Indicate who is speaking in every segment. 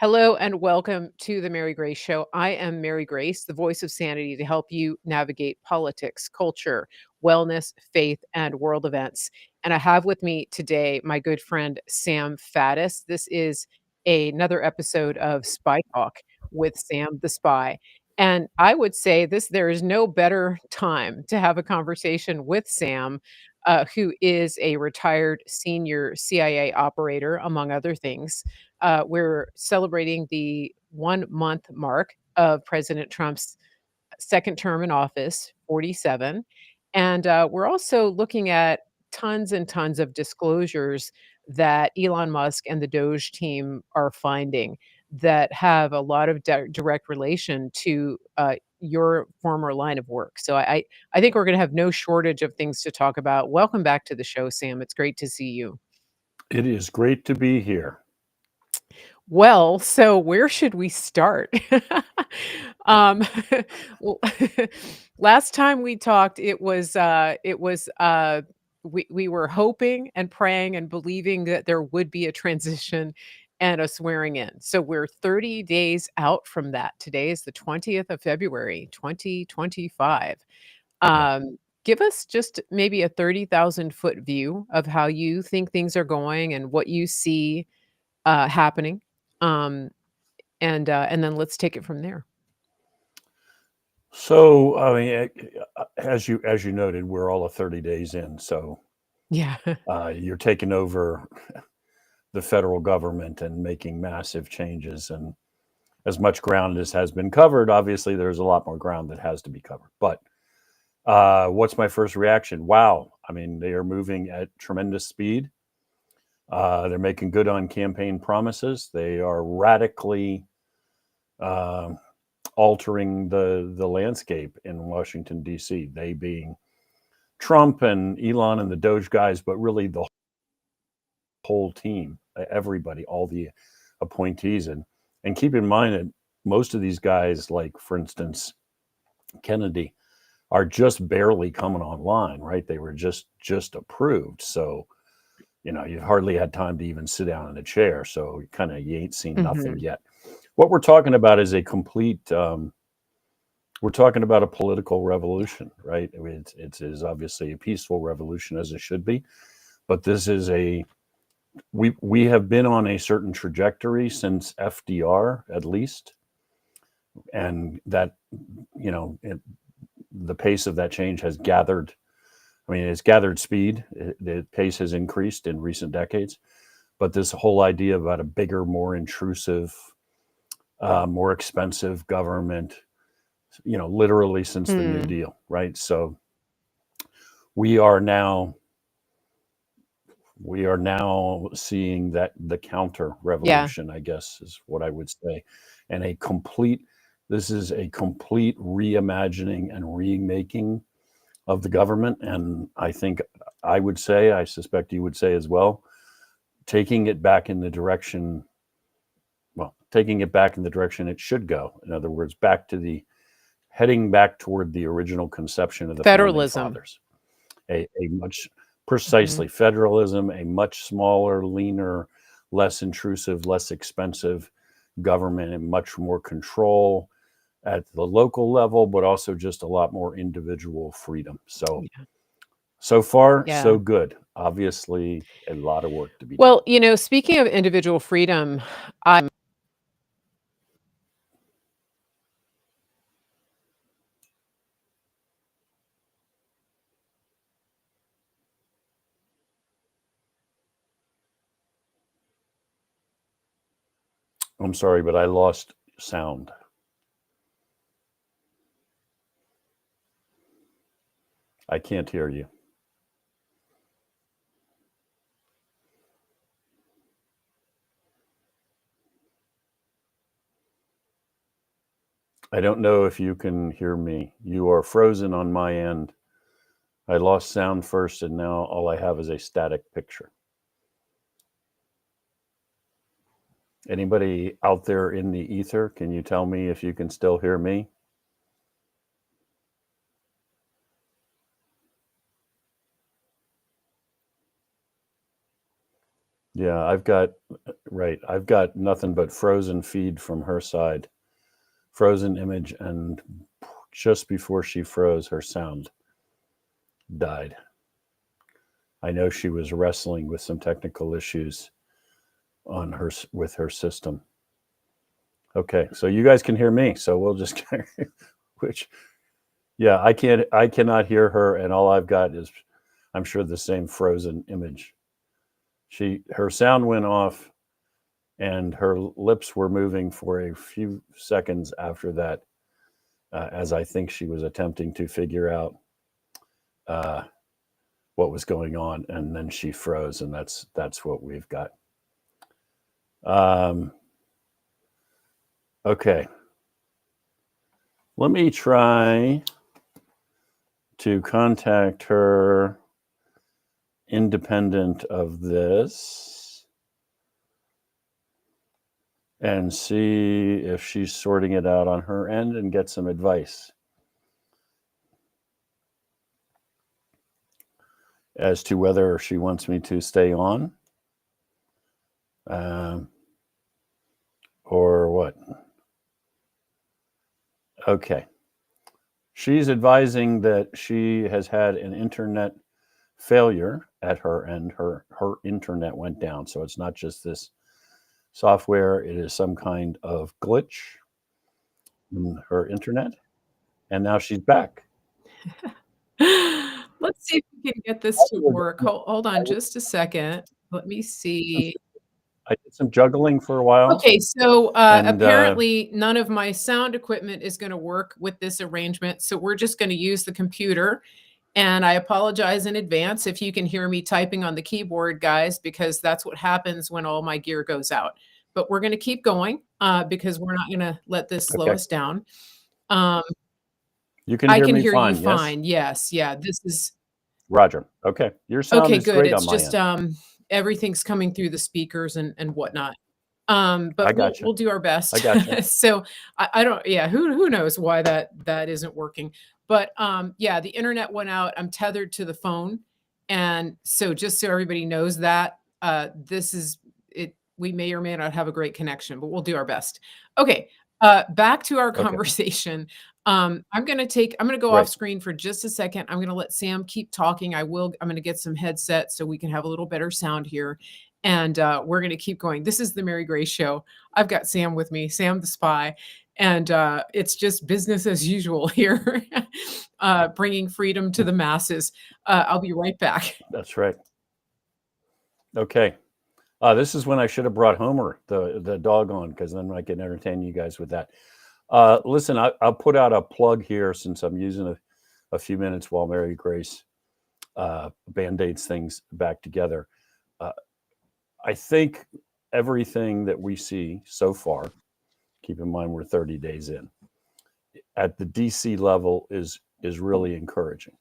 Speaker 1: Hello and welcome to the Mary Grace Show. I am Mary Grace, the voice of sanity to help you navigate politics, culture, wellness, faith, and world events. And I have with me today my good friend Sam Faddis. This is another episode of Spy Talk with Sam the Spy. And I would say there is no better time to have a conversation with Sam, who is a retired senior CIA operator, among other things. We're celebrating the 1 month mark of President Trump's second term in office, 47. And we're also looking at tons and tons of disclosures that Elon Musk and the Doge team are finding that have a lot of direct relation to your former line of work. So I think we're going to have no shortage of things to talk about. Welcome back to the show, Sam. It's great to see you.
Speaker 2: It is great to be here.
Speaker 1: Well, so where should we start? Um, well, last time we talked, we were hoping and praying and believing that there would be a transition and a swearing in. So we're 30 days out from that. Today is the 20th of February, 2025.
Speaker 2: Yeah.
Speaker 1: Give us just maybe a 30,000-foot view of how you think things are going and what you see happening. Um, and then let's take it from there.
Speaker 2: So, I mean, as you noted, we're all 30 days in. So
Speaker 1: Yeah.
Speaker 2: you're taking over the federal government and making massive changes. And as much ground as has been covered, obviously there's a lot more ground that has to be covered. But what's my first reaction? Wow. I mean, they are moving at tremendous speed. They're making good on campaign promises. They are radically uh, altering the landscape in Washington, D.C., they being Trump and Elon and the Doge guys, but really the whole team, everybody, all the appointees. And keep in mind that most of these guys, like, for instance, Kennedy, are just barely coming online, right? They were just approved. So, you've hardly had time to even sit down in a chair. So you ain't seen nothing
Speaker 1: Mhm.
Speaker 2: yet. What we're talking about is a complete we're talking about a political revolution, right? I mean, it is obviously a peaceful revolution, as it should be, but this is we have been on a certain trajectory since FDR, at least, and that the pace of that change has gathered. I mean, it's gathered speed. The pace has increased in recent decades, but this whole idea about a bigger, more intrusive, more expensive government, literally since the New
Speaker 1: Mm.
Speaker 2: Deal, right? So we are now we are now seeing that the counter
Speaker 1: Yeah.
Speaker 2: revolution, I guess, is what I would say, and this is a complete reimagining and remaking of the government. And I think I suspect you would say as well, taking it back in the direction, taking it back in the direction it should go. In other words, heading back toward the original conception of the founding
Speaker 1: Federalism.
Speaker 2: fathers, a much
Speaker 1: Mhm.
Speaker 2: precisely federalism, a much smaller, leaner, less intrusive, less expensive government, and much more control at the local level, but also just a lot more individual freedom.
Speaker 1: Yeah.
Speaker 2: So far,
Speaker 1: Yeah.
Speaker 2: so good. Obviously, a lot of work to be done.
Speaker 1: Well, speaking of individual freedom,
Speaker 2: I'm sorry, but I lost sound. I can't hear you. I don't know if you can hear me. You are frozen on my end. I lost sound first, and now all I have is a static picture. Anybody out there in the ether, can you tell me if you can still hear me? Yeah, I've got nothing but frozen feed from her side, frozen image, and just before she froze, her sound died. I know she was wrestling with some technical issues with her system. Okay, so you guys can hear me, so we'll just which yeah, I cannot hear her, and all I've got is, I'm sure, the same frozen image. Her sound went off and her lips were moving for a few seconds after that, as I think she was attempting to figure out what was going on, and then she froze, and that's what we've got. Okay, let me try to contact her independent of this and see if she's sorting it out on her end and get some advice as to whether she wants me to stay on or what. Okay. She's advising that she has had an internet failure at her end. Her internet went down. So it's not just this software, it is some kind of glitch in her internet. And now she's back.
Speaker 1: Let's see if we can get this to work. Hold on just a second. Let me see.
Speaker 2: I did some juggling for a while.
Speaker 1: Okay, so apparently none of my sound equipment is going to work with this arrangement. So we're just going to use the computer. And I apologize in advance if you can hear me typing on the keyboard, guys, because that's what happens when all my gear goes out. But we're going to keep going because we're not going to let this slow us down.
Speaker 2: You can
Speaker 1: I
Speaker 2: hear
Speaker 1: can
Speaker 2: me
Speaker 1: hear
Speaker 2: fine,
Speaker 1: you fine. Yes. Yeah. This is
Speaker 2: Roger. Okay. Your sound is
Speaker 1: good.
Speaker 2: great
Speaker 1: It's
Speaker 2: on my
Speaker 1: just
Speaker 2: end.
Speaker 1: everything's coming through the speakers and whatnot.
Speaker 2: I
Speaker 1: But
Speaker 2: gotcha.
Speaker 1: we'll do our best.
Speaker 2: I gotcha.
Speaker 1: So I don't, yeah, who knows why that isn't working. But yeah, the internet went out. I'm tethered to the phone. And so just so everybody knows that this is it, we may or may not have a great connection, but we'll do our best. Okay. Back to our conversation. I'm going to go off screen for just a second. I'm going to let Sam keep talking. I'm going to get some headsets so we can have a little better sound here. And we're going to keep going. This is the Mary Grace Show. I've got Sam with me, Sam the Spy. And it's just business as usual here, bringing freedom to the masses. I'll be right back.
Speaker 2: That's right. Okay. This is when I should have brought Homer, the dog, on, because then I can entertain you guys with that. Listen, I'll put out a plug here since I'm using a few minutes while Mary Grace band-aids things back together. I think everything that we see so far, keep in mind we're 30 days in, at the DC level is really encouraging.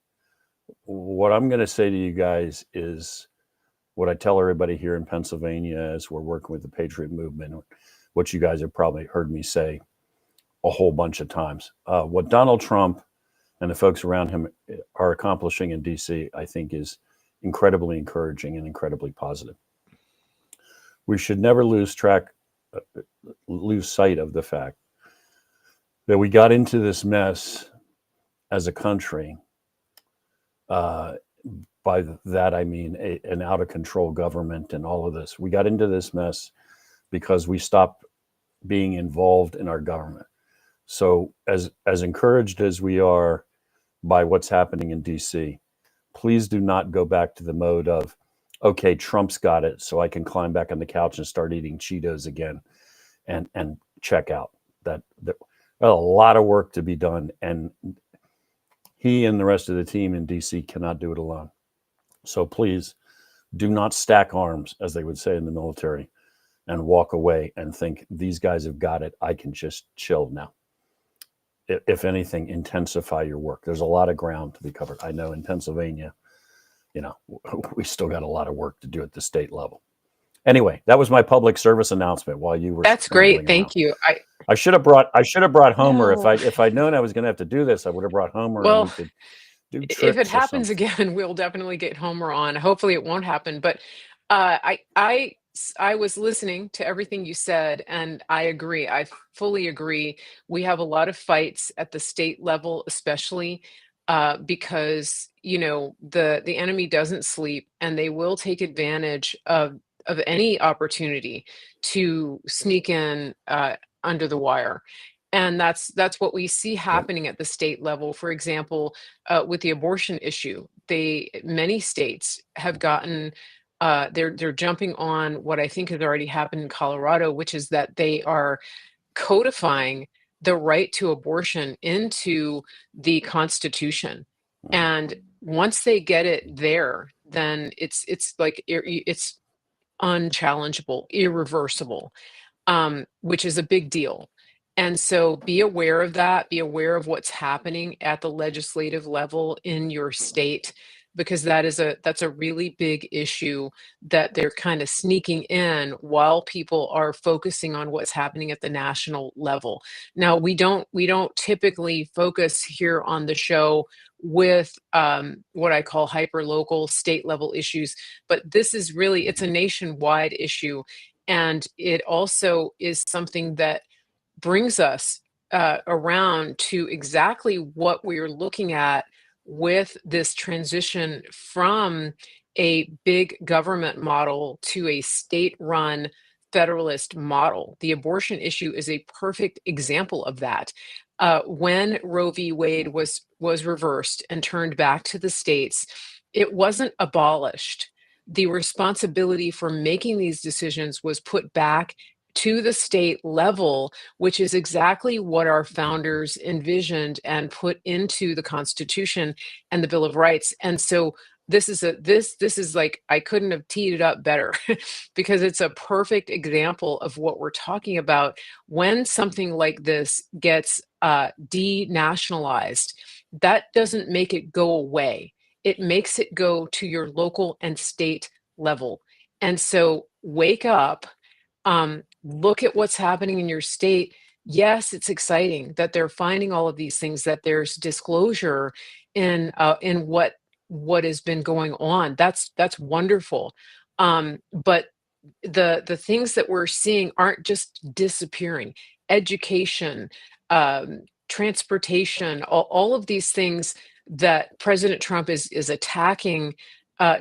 Speaker 2: What I'm going to say to you guys is what I tell everybody here in Pennsylvania as we're working with the Patriot Movement, what you guys have probably heard me say a whole bunch of times. What Donald Trump and the folks around him are accomplishing in DC, I think, is incredibly encouraging and incredibly positive. We should never lose sight of the fact that we got into this mess as a country. By that, I mean an out of control government and all of this. We got into this mess because we stopped being involved in our government. So as encouraged as we are by what's happening in DC, please do not go back to the mode of, okay, Trump's got it, so I can climb back on the couch and start eating Cheetos again and check out. That a lot of work to be done, and he and the rest of the team in DC cannot do it alone. So please do not stack arms, as they would say in the military, and walk away and think these guys have got it. I can just chill now. If anything, intensify your work. There's a lot of ground to be covered. I know in Pennsylvania, we still got a lot of work to do at the state level. Anyway, that was my public service announcement while you were.
Speaker 1: That's great. Thank you.
Speaker 2: I should have brought Homer. No. If I'd known I was going to have to do this, I would have brought Homer.
Speaker 1: Well,
Speaker 2: and we could do tricks
Speaker 1: if it happens again, we'll definitely get Homer on. Hopefully it won't happen. But I I was listening to everything you said, and I agree. I fully agree. We have a lot of fights at the state level, especially because the enemy doesn't sleep, and they will take advantage of any opportunity to sneak in under the wire. And that's what we see
Speaker 2: Yep.
Speaker 1: happening at the state level. For example, with the abortion issue, many states have gotten they're jumping on what I think has already happened in Colorado, which is that they are codifying the right to abortion into the Constitution.
Speaker 2: Mhm.
Speaker 1: And once they get it there, then it's like it's unchallengeable, irreversible, which is a big deal. And so be aware of that, be aware of what's happening at the legislative level in your state, because that's a really big issue that they're kind of sneaking in while people are focusing on what's happening at the national level. Now, we don't typically focus here on the show with what I call hyper local state level issues, but this is really, it's a nationwide issue, and it also is something that brings us around to exactly what we're looking at with this transition from a big government model to a state run federalist model. The abortion issue is a perfect example of that. When Roe v. Wade was reversed and turned back to the states, it wasn't abolished. The responsibility for making these decisions was put back to the state level, which is exactly what our founders envisioned and put into the Constitution and the Bill of Rights. And so this is like, I couldn't have teed it up better because it's a perfect example of what we're talking about. When something like this gets denationalized, that doesn't make it go away. It makes it go to your local and state level. And so wake up, look at what's happening in your state. Yes, it's exciting that they're finding all of these things, that there's disclosure in what has been going on. That's wonderful. But the things that we're seeing aren't just disappearing. Education, transportation, all of these things that President Trump is attacking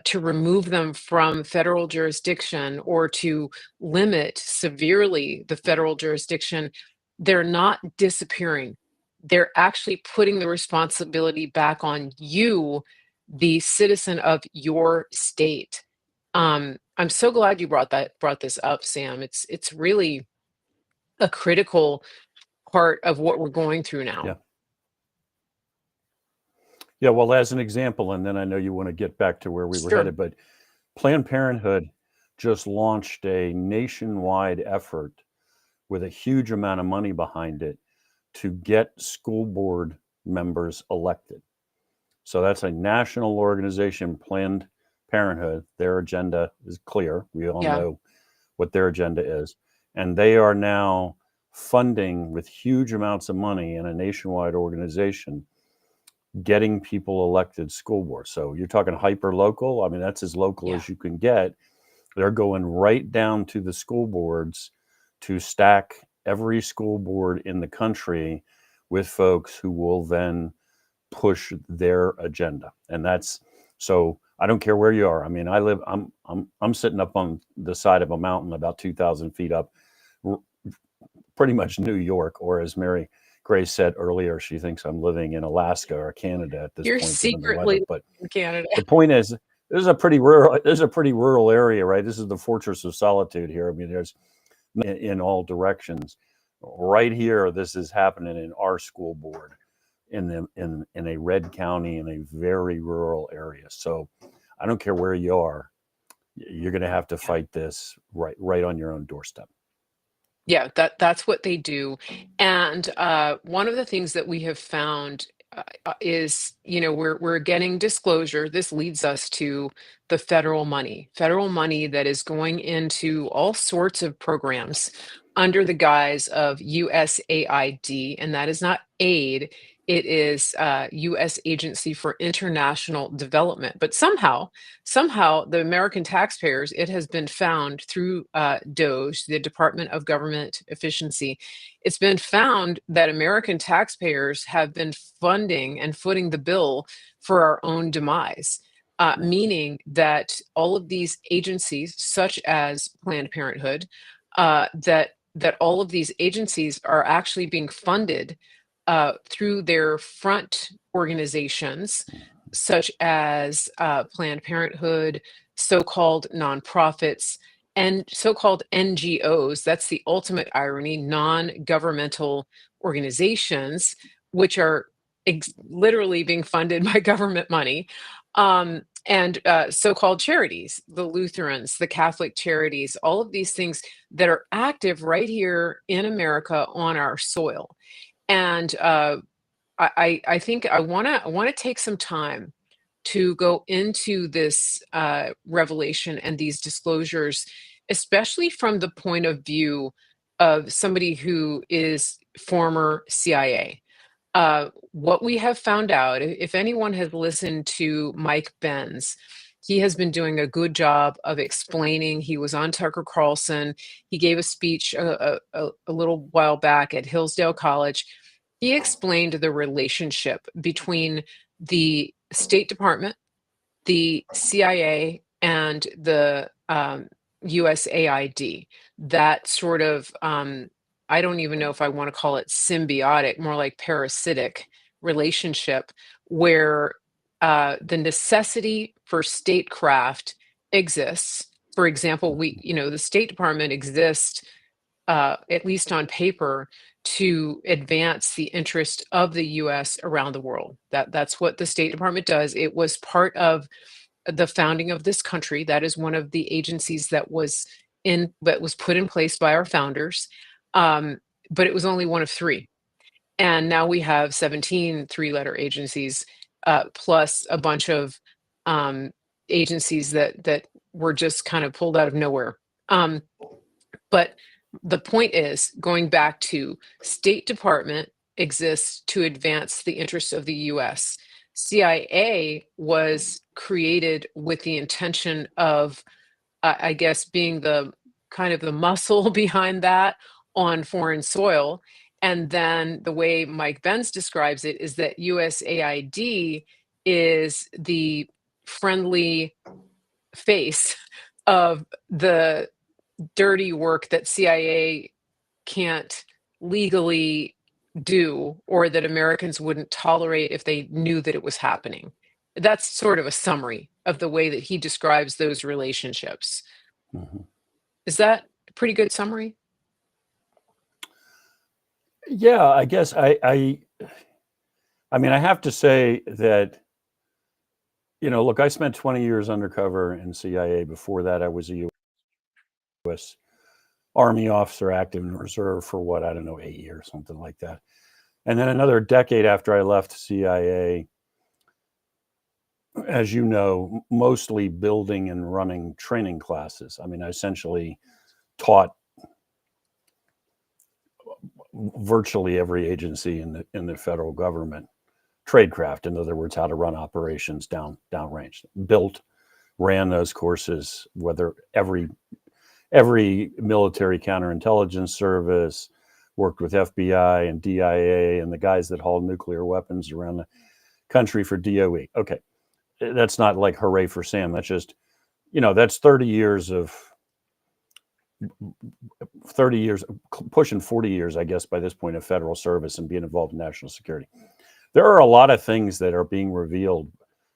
Speaker 1: to remove them from federal jurisdiction or to limit severely the federal jurisdiction, they're not disappearing. They're actually putting the responsibility back on you, the citizen of your state. I'm so glad you brought this up, Sam. It's really a critical part of what we're going through now.
Speaker 2: Yeah. Yeah. Well, as an example, and then I know you want to get back to where we were
Speaker 1: Sure.
Speaker 2: headed, but Planned Parenthood just launched a nationwide effort with a huge amount of money behind it to get school board members elected. So that's a national organization, Planned Parenthood. Their agenda is clear. We all
Speaker 1: Yeah.
Speaker 2: know what their agenda is. And they are now funding with huge amounts of money in a nationwide organization, getting people elected school boards. So you're talking hyper local. I mean, that's as local
Speaker 1: Yeah.
Speaker 2: as you can get. They're going right down to the school boards to stack every school board in the country with folks who will then push their agenda. And that's, so I don't care where you are. I mean, I'm sitting up on the side of a mountain about 2,000 feet up, pretty much New York, or as Mary Grace said earlier, she thinks I'm living in Alaska or Canada at this
Speaker 1: You're
Speaker 2: point, given the weather.
Speaker 1: secretly
Speaker 2: But
Speaker 1: in Canada.
Speaker 2: the point is, this is a pretty rural area, right? This is the Fortress of Solitude here. I mean, there's in all directions. Right here, this is happening in our school board in a red county in a very rural area. So I don't care where you are, you're going to have to fight this right on your own doorstep.
Speaker 1: Yeah, that's what they do. And one of the things that we have found is, we're getting disclosure. This leads us to the federal money that is going into all sorts of programs under the guise of USAID, and that is not aid. It is U.S. Agency for International Development. But somehow, the American taxpayers, it has been found through DOGE, the Department of Government Efficiency, it's been found that American taxpayers have been funding and footing the bill for our own demise. Meaning that all of these agencies, such as Planned Parenthood, that all of these agencies are actually being funded through their front organizations, such as Planned Parenthood, so called nonprofits, and so called NGOs. That's the ultimate irony, non governmental organizations, which are literally being funded by government money. And so called charities, the Lutherans, the Catholic charities, all of these things that are active right here in America on our soil. And I think I want to take some time to go into this revelation and these disclosures, especially from the point of view of somebody who is former CIA. What we have found out, if anyone has listened to Mike Benz, he has been doing a good job of explaining. He was on Tucker Carlson. He gave a speech a little while back at Hillsdale College. He explained the relationship between the State Department, the CIA, and the USAID. That sort of, I don't even know if I want to call it symbiotic, more like parasitic relationship, where the necessity for statecraft exists. For example, the State Department exists, at least on paper, to advance the interest of the U.S. around the world. That's what the State Department does. It was part of the founding of this country. That is one of the agencies that was put in place by our founders. But it was only one of three. And now we have 17 three-letter agencies, plus a bunch of agencies that were just kind of pulled out of nowhere. But the point is, going back to State Department exists to advance the interests of the U.S. CIA was created with the intention of, I guess, being the kind of the muscle behind that on foreign soil. And then the way Mike Benz describes it is that USAID is the friendly face of the dirty work that CIA can't legally do, or that Americans wouldn't tolerate if they knew that it was happening. That's sort of a summary of the way that he describes those relationships.
Speaker 2: Mm-hmm.
Speaker 1: Is that a pretty good summary?
Speaker 2: Yeah, I guess I mean, I have to say that, look, I spent 20 years undercover in CIA. Before that, I was a U.S. Army officer, active in reserve for what, I don't know, 8 years, something like that. And then another decade after I left CIA, as you know, mostly building and running training classes. I mean, I essentially taught virtually every agency in the federal government tradecraft. In other words, how to run operations downrange. Ran those courses, whether every military counterintelligence service, worked with FBI and DIA and the guys that haul nuclear weapons around the country for DOE. Okay, that's not like hooray for Sam. That's just, that's 30 years, pushing 40 years, I guess, by this point, of federal service and being involved in national security. There are a lot of things that are being revealed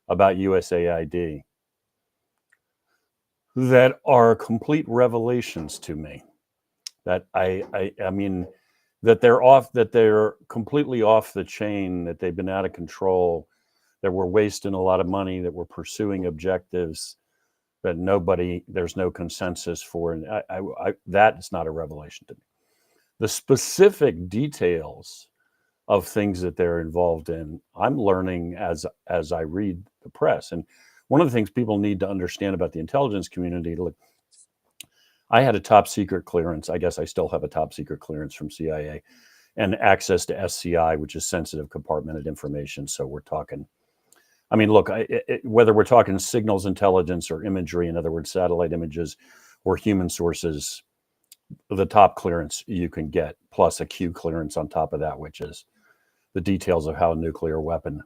Speaker 2: about USAID that are complete revelations to me. That I mean, that they're completely off the chain, that they've been out of control, that we're wasting a lot of money, that we're pursuing objectives that there's no consensus for. And that is not a revelation to me. The specific details of things that they're involved in, I'm learning as I read the press. And one of the things people need to understand about the intelligence community, look, I had a top secret clearance. I guess I still have a top secret clearance from CIA. and access to SCI, which is sensitive compartmented information. So we're talking, I mean, look, whether we're talking signals intelligence or imagery, in other words, satellite images or human sources, the top clearance you can get, plus a Q clearance on top of that, which is the details of how a nuclear weapon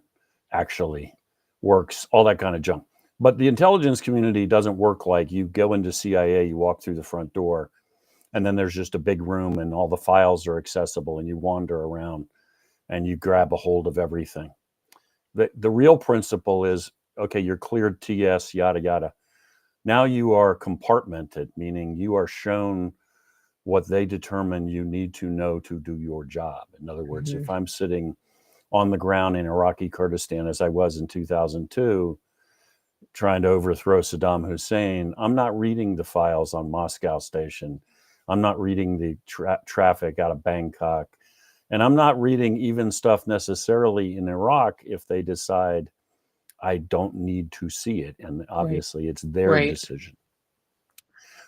Speaker 2: actually works, all that kind of junk. But the intelligence community doesn't work like you go into CIA, you walk through the front door, and then there's just a big room and all the files are accessible and you wander around and you grab a hold of everything. The real principle is, okay, you're cleared TS, yada, yada. Now you are compartmented, meaning you are shown what they determine you need to know to do your job. In other words, if I'm sitting on the ground in Iraqi Kurdistan, as I was in 2002, trying to overthrow Saddam Hussein, I'm not reading the files on Moscow Station. I'm not reading the traffic out of Bangkok. And I'm not reading even stuff necessarily in Iraq if they decide I don't need to see it. And obviously it's their decision.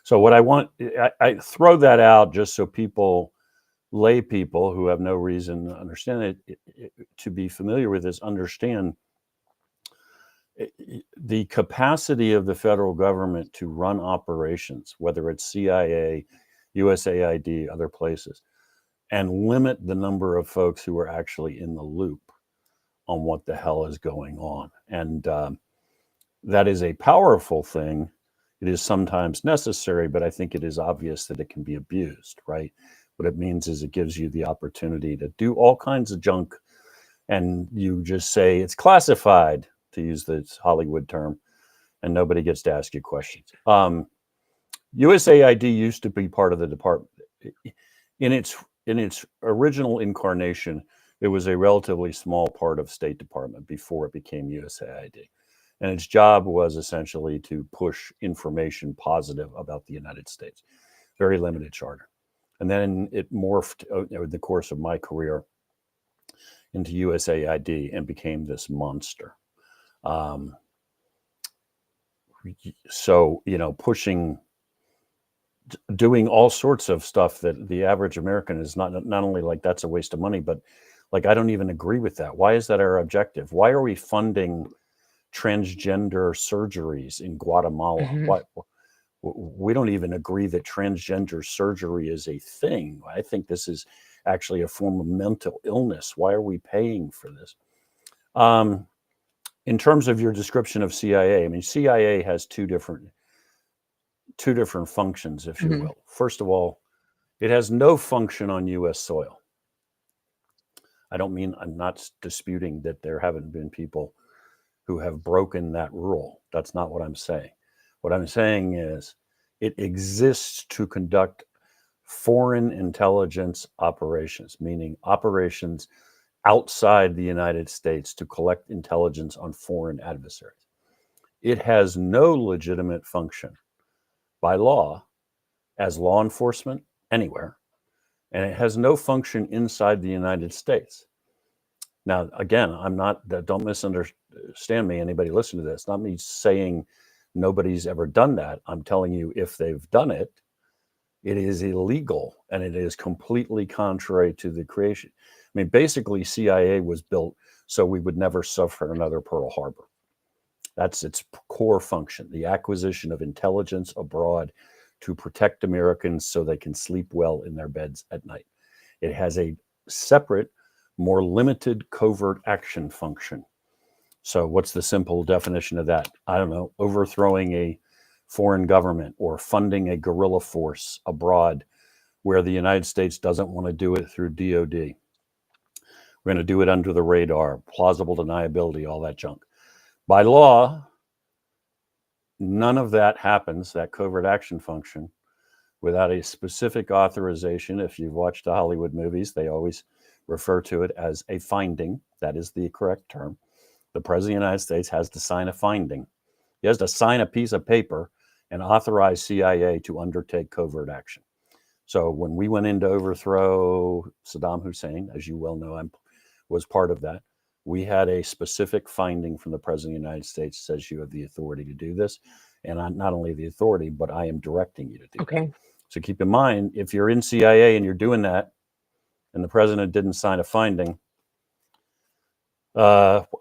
Speaker 2: So what I want, I throw that out just so people, lay people who have no reason to understand it, to be familiar with this, understand the capacity of the federal government to run operations, whether it's CIA, USAID, other places, and limit the number of folks who are actually in the loop on what the hell is going on. And that is a powerful thing. It is sometimes necessary, but I think it is obvious that it can be abused, right? What it means is it gives you the opportunity to do all kinds of junk, and you just say it's classified, to use the Hollywood term, and nobody gets to ask you questions. USAID used to be part of the department. In its original incarnation, it was a relatively small part of State Department before it became USAID. And its job was essentially to push information positive about the United States. Very limited charter. And then it morphed over the course of my career into USAID and became this monster. So, pushing, doing all sorts of stuff that the average American is not only like, that's a waste of money, but like, I don't even agree with that. Why is that our objective? Why are we funding transgender surgeries in Guatemala? What? We don't even agree that transgender surgery is a thing. I think this is actually a form of mental illness. Why are we paying for this? In terms of your description of CIA, I mean, CIA has two different functions, if you will. First of all, it has no function on U.S. soil. I'm not disputing that there haven't been people who have broken that rule. That's not what I'm saying. What I'm saying is it exists to conduct foreign intelligence operations, meaning operations outside the United States to collect intelligence on foreign adversaries. It has no legitimate function by law as law enforcement anywhere, and it has no function inside the United States. Now, again, don't misunderstand me, anybody listening to this, not me saying nobody's ever done that. I'm telling you, if they've done it, it is illegal and it is completely contrary to the creation. I mean, basically, CIA was built so we would never suffer another Pearl Harbor. That's its core function, the acquisition of intelligence abroad to protect Americans so they can sleep well in their beds at night. It has a separate, more limited covert action function. So what's the simple definition of that? I don't know, overthrowing a foreign government or funding a guerrilla force abroad where the United States doesn't want to do it through DOD. We're going to do it under the radar, plausible deniability, all that junk. By law, none of that happens, that covert action function, without a specific authorization. If you've watched the Hollywood movies, they always refer to it as a finding. That is the correct term. The President of the United States has to sign a finding. He has to sign a piece of paper and authorize CIA to undertake covert action. So when we went in to overthrow Saddam Hussein, as you well know, I was part of that. We had a specific finding from the President of the United States that says you have the authority to do this. And I'm not only the authority, but I am directing you to do that. So keep in mind, if you're in CIA and you're doing that, and the president didn't sign a finding,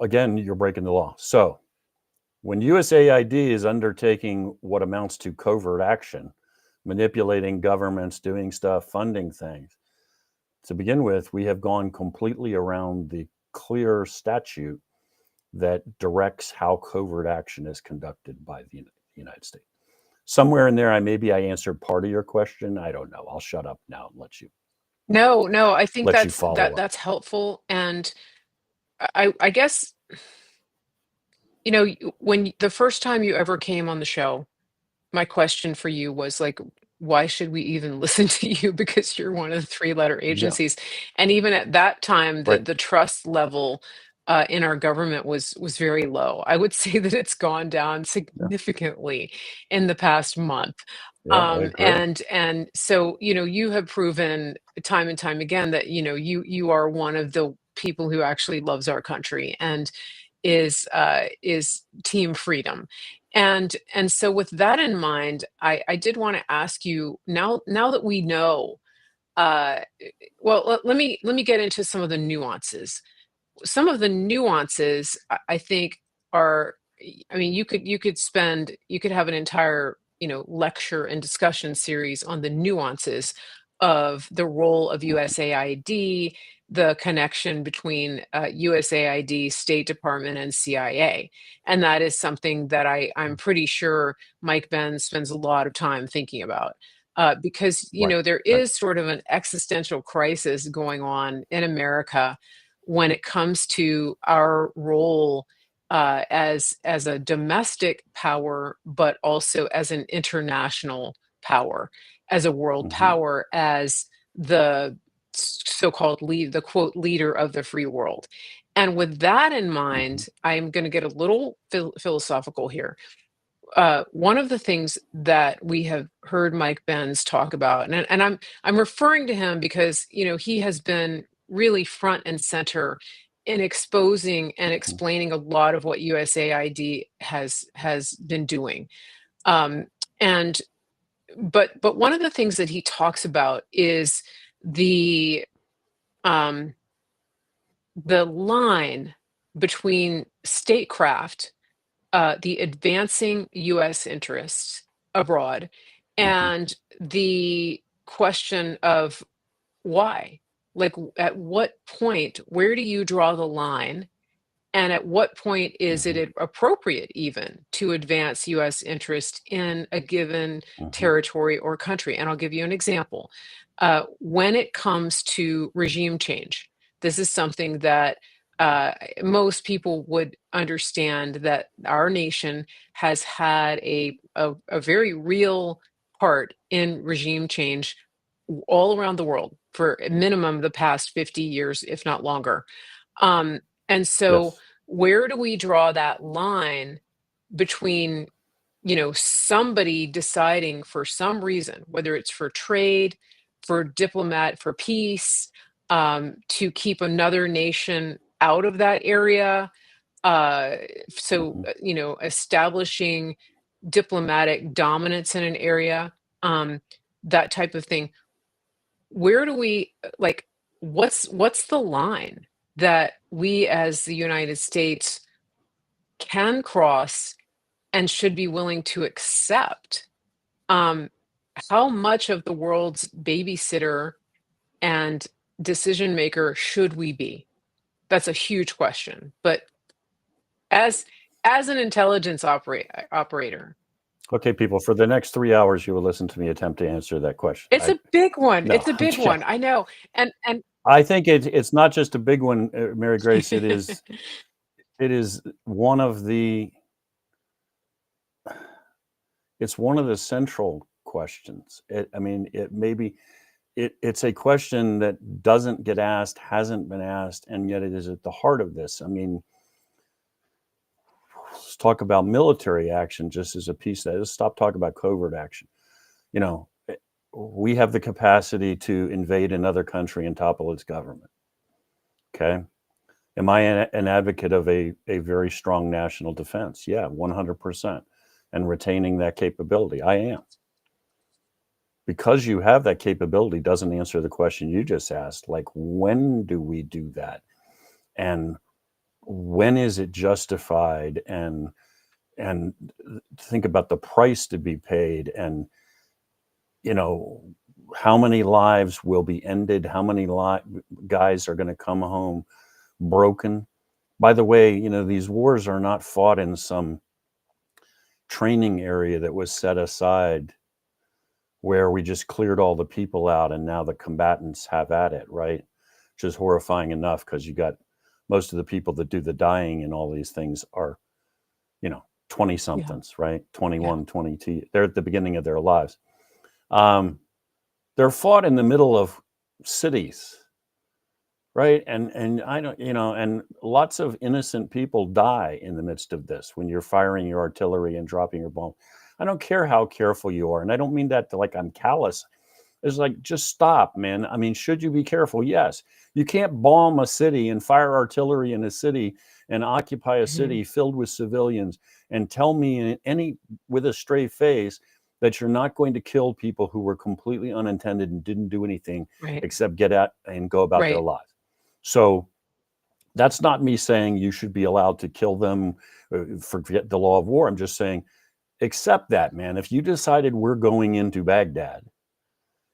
Speaker 2: again, you're breaking the law. So when USAID is undertaking what amounts to covert action, manipulating governments, doing stuff, funding things, to begin with, we have gone completely around the clear statute that directs how covert action is conducted by the United States. Somewhere in there, maybe I answered part of your question. I don't know. I'll shut up now and let you
Speaker 1: No, I think
Speaker 2: follow up.
Speaker 1: that's helpful. And I guess, when the first time you ever came on the show, my question for you was like, why should we even listen to you? Because you're one of the three-letter
Speaker 2: Yeah,
Speaker 1: agencies. And even at that time,
Speaker 2: right.
Speaker 1: the trust level in our government was very low. I would say that it's gone down
Speaker 2: Yeah,
Speaker 1: significantly in the past month.
Speaker 2: yeah, I agree.
Speaker 1: And so, you have proven time and time again that, you are one of the people who actually loves our country and is team freedom. And so with that in mind, I did want to ask you, now that we know, uh well, let me get into some of the nuances. Some of the nuances, I think, are, I mean, you could have an entire, lecture and discussion series on the nuances of the role of
Speaker 2: Mhm,
Speaker 1: USAID, the connection between USAID, State Department, and CIA. And that is something that I'm pretty sure Mike Benz spends a lot of time thinking about. Because
Speaker 2: right,
Speaker 1: there
Speaker 2: right.
Speaker 1: is sort of an existential crisis going on in America when it comes to our role as a domestic power, but also as an international power, as a world
Speaker 2: Hmm.
Speaker 1: power, as the so-called the quote leader of the free world. And with that in
Speaker 2: Hmm.
Speaker 1: mind, I'm going to get a little philosophical here. One of the things that we have heard Mike Benz talk about, and I'm referring to him because he has been really front and center in exposing and
Speaker 2: Hmm.
Speaker 1: explaining a lot of what USAID has been doing. Um, and but one of the things that he talks about is the um, the line between statecraft, the advancing U.S. interests abroad,
Speaker 2: Hmm.
Speaker 1: and the question of why. Like, at what point, where do you draw the line? And at what point is
Speaker 2: Hmm.
Speaker 1: it appropriate even to advance U.S. interest in a given
Speaker 2: Hmm.
Speaker 1: territory or country? And I'll give you an example. When it comes to regime change, this is something that most people would understand that our nation has had a very real part in regime change all around the world for a minimum the past 50 years, if not longer. And so,
Speaker 2: Yes.
Speaker 1: where do we draw that line between, somebody deciding for some reason, whether it's for trade, for diplomat, for peace, to keep another nation out of that area? Uh, so,
Speaker 2: Hmm.
Speaker 1: establishing diplomatic dominance in an area, that type of thing. Where do we like, what's the line that we as the United States can cross and should be willing to accept? Um, how much of the world's babysitter and decision maker should we be? That's a huge question. But as as an intelligence operator,
Speaker 2: Okay, people, for the next 3 hours, you will listen to me attempt to answer that question.
Speaker 1: it's a big one.
Speaker 2: No,
Speaker 1: It's a
Speaker 2: I'm
Speaker 1: big
Speaker 2: kidding.
Speaker 1: one. I know. And
Speaker 2: I think it's not just a big one, Mary Grace. It is one of the it's one of the central questions. I mean, it's a question that doesn't get asked, hasn't been asked, and yet it is at the heart of this. I mean, let's talk about military action just as a piece of that. Let's stop talking about covert action. You know, we have the capacity to invade another country and topple its government. Okay. Am I an advocate of a very strong national defense? Yeah, 100%. And retaining that capability. I am. because you have that capability doesn't answer the question you just asked. Like, when do we do that? And when is it justified? And think about the price to be paid, and you know how many lives will be ended, how many guys are going to come home broken. By the way, these wars are not fought in some training area that was set aside where we just cleared all the people out and now the combatants have at it, right? Which is horrifying enough, because you got most of the people that do the dying and all these things are 20
Speaker 1: Yeah.
Speaker 2: somethings, right?
Speaker 1: Yeah.
Speaker 2: 21, 22. They're at the beginning of their lives. They're fought in the middle of cities, right? And I don't, and lots of innocent people die in the midst of this when you're firing your artillery and dropping your bomb. I don't care how careful you are, and I don't mean that to like I'm callous. It's like, just stop, man. I mean, should you be careful? Yes. You can't bomb a city and fire artillery in a city and occupy a
Speaker 1: Mhm.
Speaker 2: city filled with civilians and tell me with a straight face that you're not going to kill people who were completely unintended and didn't do anything
Speaker 1: Right.
Speaker 2: except get out and go about their
Speaker 1: Right.
Speaker 2: lives. So that's not me saying you should be allowed to kill them, forget the law of war. I'm just saying, accept that, man. If you decided we're going into Baghdad,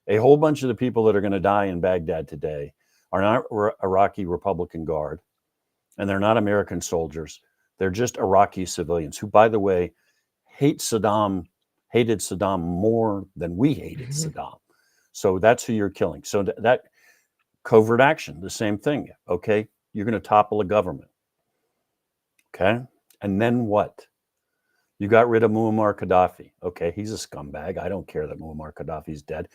Speaker 2: a whole bunch of the people that are going to die in Baghdad today are not Iraqi Republican Guard, and they're not American soldiers. They're just Iraqi civilians who, by the way, hated Saddam more than we hated
Speaker 1: Mhm.
Speaker 2: Saddam. So that's who you're killing. So that covert action, the same thing. Okay, you're going to topple a government. Okay, and then what? You got rid of Muammar Gaddafi. Okay, he's a scumbag. I don't care that Muammar Gaddafi's dead.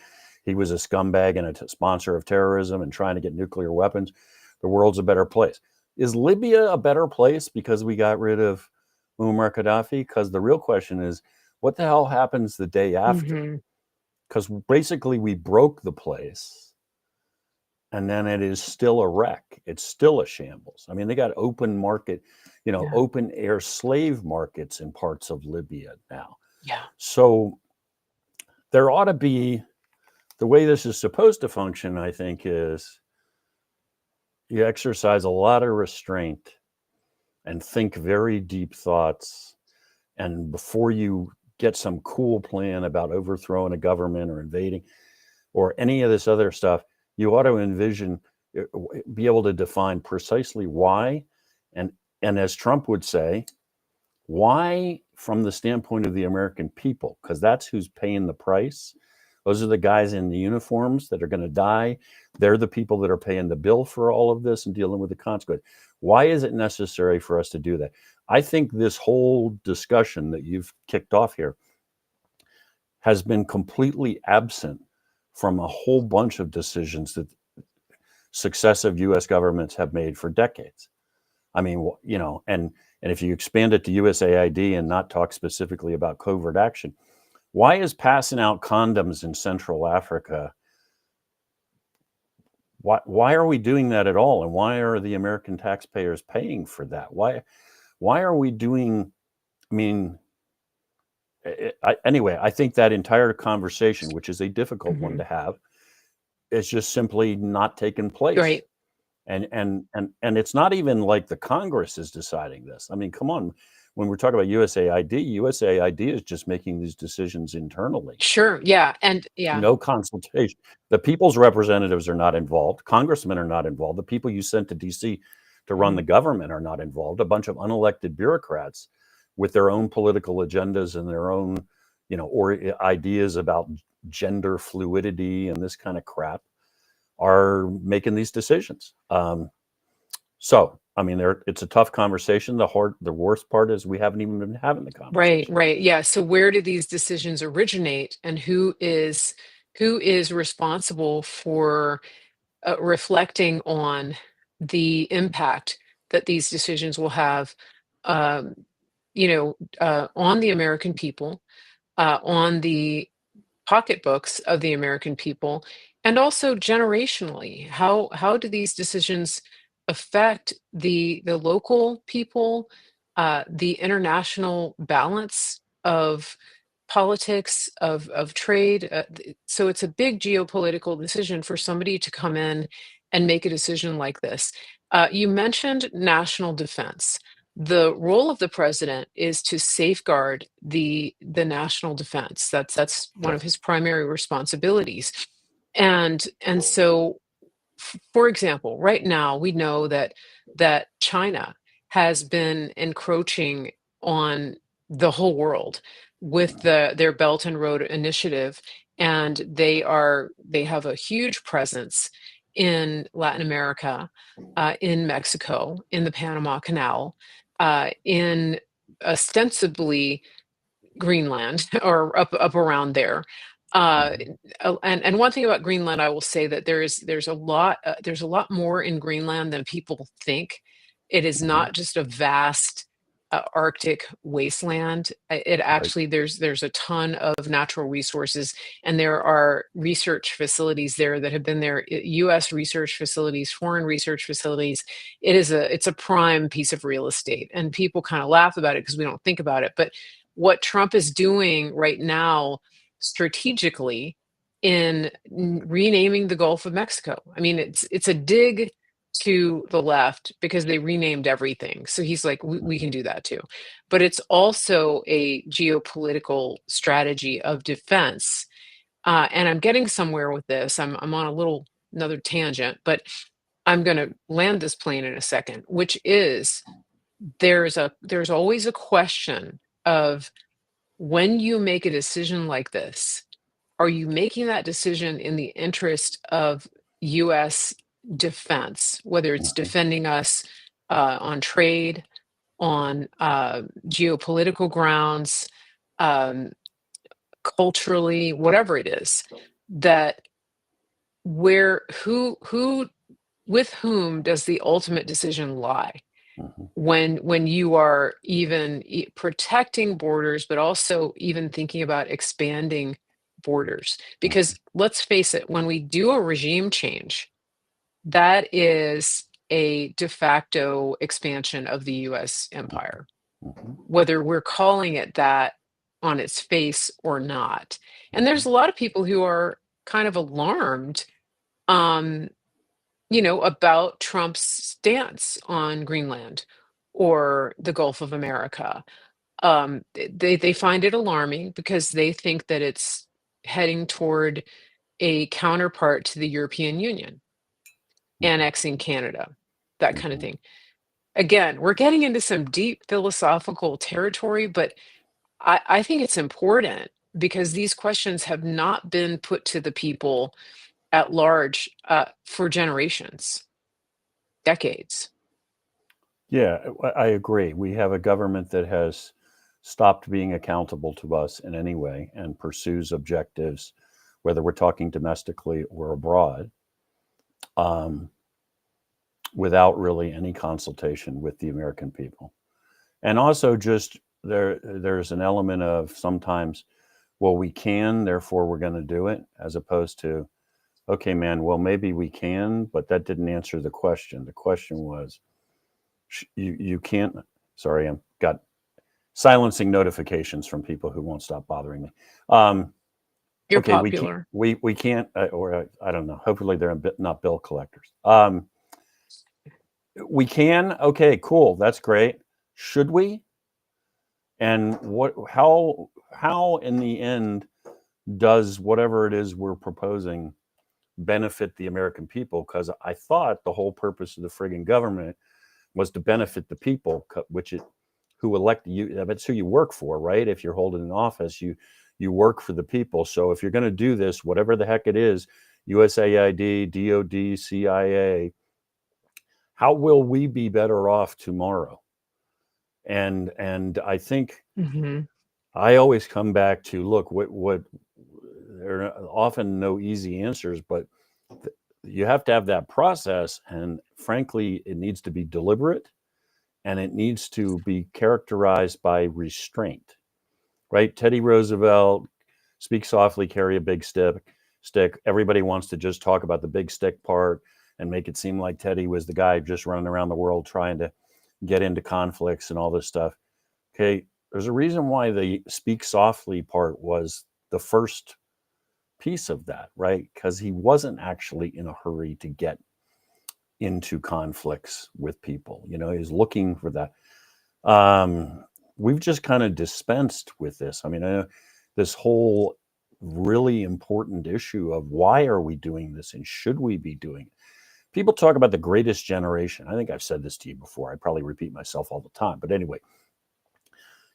Speaker 2: He was a scumbag and a sponsor of terrorism and trying to get nuclear weapons. The world's a better place. Is Libya a better place because we got rid of Muammar Gaddafi? Because the real question is, what the hell happens the day after?
Speaker 1: Mhm.
Speaker 2: Because basically we broke the place, and then it is still a wreck. It's still a shambles. I mean, they got open market,
Speaker 1: Yeah.
Speaker 2: open air slave markets in parts of Libya now.
Speaker 1: Yeah.
Speaker 2: So there ought to be, the way this is supposed to function, I think, is you exercise a lot of restraint and think very deep thoughts. And before you get some cool plan about overthrowing a government or invading or any of this other stuff, you ought to envision, be able to define precisely why. And as Trump would say, why from the standpoint of the American people, because that's who's paying the price. Those are the guys in the uniforms that are going to die. They're the people that are paying the bill for all of this and dealing with the consequence. Why is it necessary for us to do that? I think this whole discussion that you've kicked off here has been completely absent from a whole bunch of decisions that successive U.S. governments have made for decades. I mean, and if you expand it to USAID and not talk specifically about covert action, why is passing out condoms in Central Africa? Why are we doing that at all? And why are the American taxpayers paying for that? Why are we doing? I mean, anyway, I think that entire conversation, which is a difficult one
Speaker 1: Mhm.
Speaker 2: to have, is just simply not taking place.
Speaker 1: Right.
Speaker 2: And it's not even like the Congress is deciding this. I mean, come on. When we're talking about USAID is just making these decisions internally.
Speaker 1: Sure. Yeah. And yeah.
Speaker 2: No consultation. The people's representatives are not involved. Congressmen are not involved. The people you sent to DC to run
Speaker 1: Mhm.
Speaker 2: the government are not involved. A bunch of unelected bureaucrats with their own political agendas and their own, or ideas about gender fluidity and this kind of crap are making these decisions. So, I mean, it's a tough conversation. The worst part is we haven't even been having the
Speaker 1: Right,
Speaker 2: conversation.
Speaker 1: right. Yeah. So where do these decisions originate, and who is responsible for reflecting on the impact that these decisions will have, um, on the American people, on the pocketbooks of the American people, and also generationally? How do these decisions affect the local people, the international balance of politics, of trade. So it's a big geopolitical decision for somebody to come in and make a decision like this. You mentioned national defense. The role of the president is to safeguard the national defense. That's one of
Speaker 2: Yes.
Speaker 1: his primary responsibilities. And so, for example, right now we know that China has been encroaching on the whole world with their Belt and Road Initiative, and they have a huge presence in Latin America, in Mexico, in the Panama Canal, in ostensibly Greenland or up around there. Uh,
Speaker 2: Mhm.
Speaker 1: and one thing about Greenland, I will say that there's a lot more in Greenland than people think. It is
Speaker 2: Mhm.
Speaker 1: not just a vast Arctic wasteland. It
Speaker 2: Right.
Speaker 1: actually there's a ton of natural resources, and there are research facilities there that have been there. U.S. research facilities, foreign research facilities. It's a prime piece of real estate, and people kind of laugh about it because we don't think about it, but what Trump is doing right now strategically in renaming the Gulf of Mexico. I mean, it's a dig to the left because they renamed everything. So he's like, we can
Speaker 2: Mhm.
Speaker 1: do that too. But it's also a geopolitical strategy of defense. And I'm getting somewhere with this. I'm on a little another tangent, but I'm going to land this plane in a second, which is there's always a question of when you make a decision like this, are you making that decision in the interest of US defense, whether it's
Speaker 2: Mhm.
Speaker 1: defending us on trade, on geopolitical grounds, um, culturally, whatever it is, that where who with whom does the ultimate decision lie?
Speaker 2: Mhm.
Speaker 1: When you are even protecting borders, but also even thinking about expanding borders.
Speaker 2: Mhm.
Speaker 1: Because let's face it, when we do a regime change, that is a de facto expansion of the US empire,
Speaker 2: Mhm.
Speaker 1: whether we're calling it that on its face or not. And there's
Speaker 2: Mhm.
Speaker 1: a lot of people who are kind of alarmed, um, about Trump's stance on Greenland or the Gulf of America. They find it alarming because they think that it's heading toward a counterpart to the European Union,
Speaker 2: Mhm.
Speaker 1: annexing Canada, that kind of
Speaker 2: Mhm.
Speaker 1: thing. Again, we're getting into some deep philosophical territory, but I think it's important because these questions have not been put to the people at large for generations, decades.
Speaker 2: Yeah, I agree. We have a government that has stopped being accountable to us in any way and pursues objectives, whether we're talking domestically or abroad, um, without really any consultation with the American people. And also, just there's an element of sometimes, well, we can, therefore we're going to do it, as opposed to, okay, man, well, maybe we can, but that didn't answer the question. The question was, you can't. Sorry, I've got silencing notifications from people who won't stop bothering me. Um,
Speaker 1: You're
Speaker 2: okay, we can't.
Speaker 1: popular.
Speaker 2: We can't, or I don't know. Hopefully, they're not bill collectors. We can. Okay, cool. That's great. Should we? And what? How in the end does whatever it is we're proposing benefit the American people? Because I thought the whole purpose of the frigging government was to benefit the people, which it who elected you. That's who you work for, right? If you're holding an office, you work for the people. So if you're going to do this, whatever the heck it is, USAID, DOD, CIA, how will we be better off tomorrow? And I think
Speaker 1: Hmm.
Speaker 2: I always come back to look what there are often no easy answers, but you have to have that process, and frankly, it needs to be deliberate and it needs to be characterized by restraint, right? Teddy Roosevelt, speak softly, carry a big stick. Everybody wants to just talk about the big stick part and make it seem like Teddy was the guy just running around the world trying to get into conflicts and all this stuff. Okay, There's a reason why the speak softly part was the first piece of that, right? Because he wasn't actually in a hurry to get into conflicts with people. You know, he's looking for that. We've just kind of dispensed with this. I mean, this whole really important issue of why are we doing this and should we be doing it? People talk about the greatest generation. I think I've said this to you before. I probably repeat myself all the time. But anyway,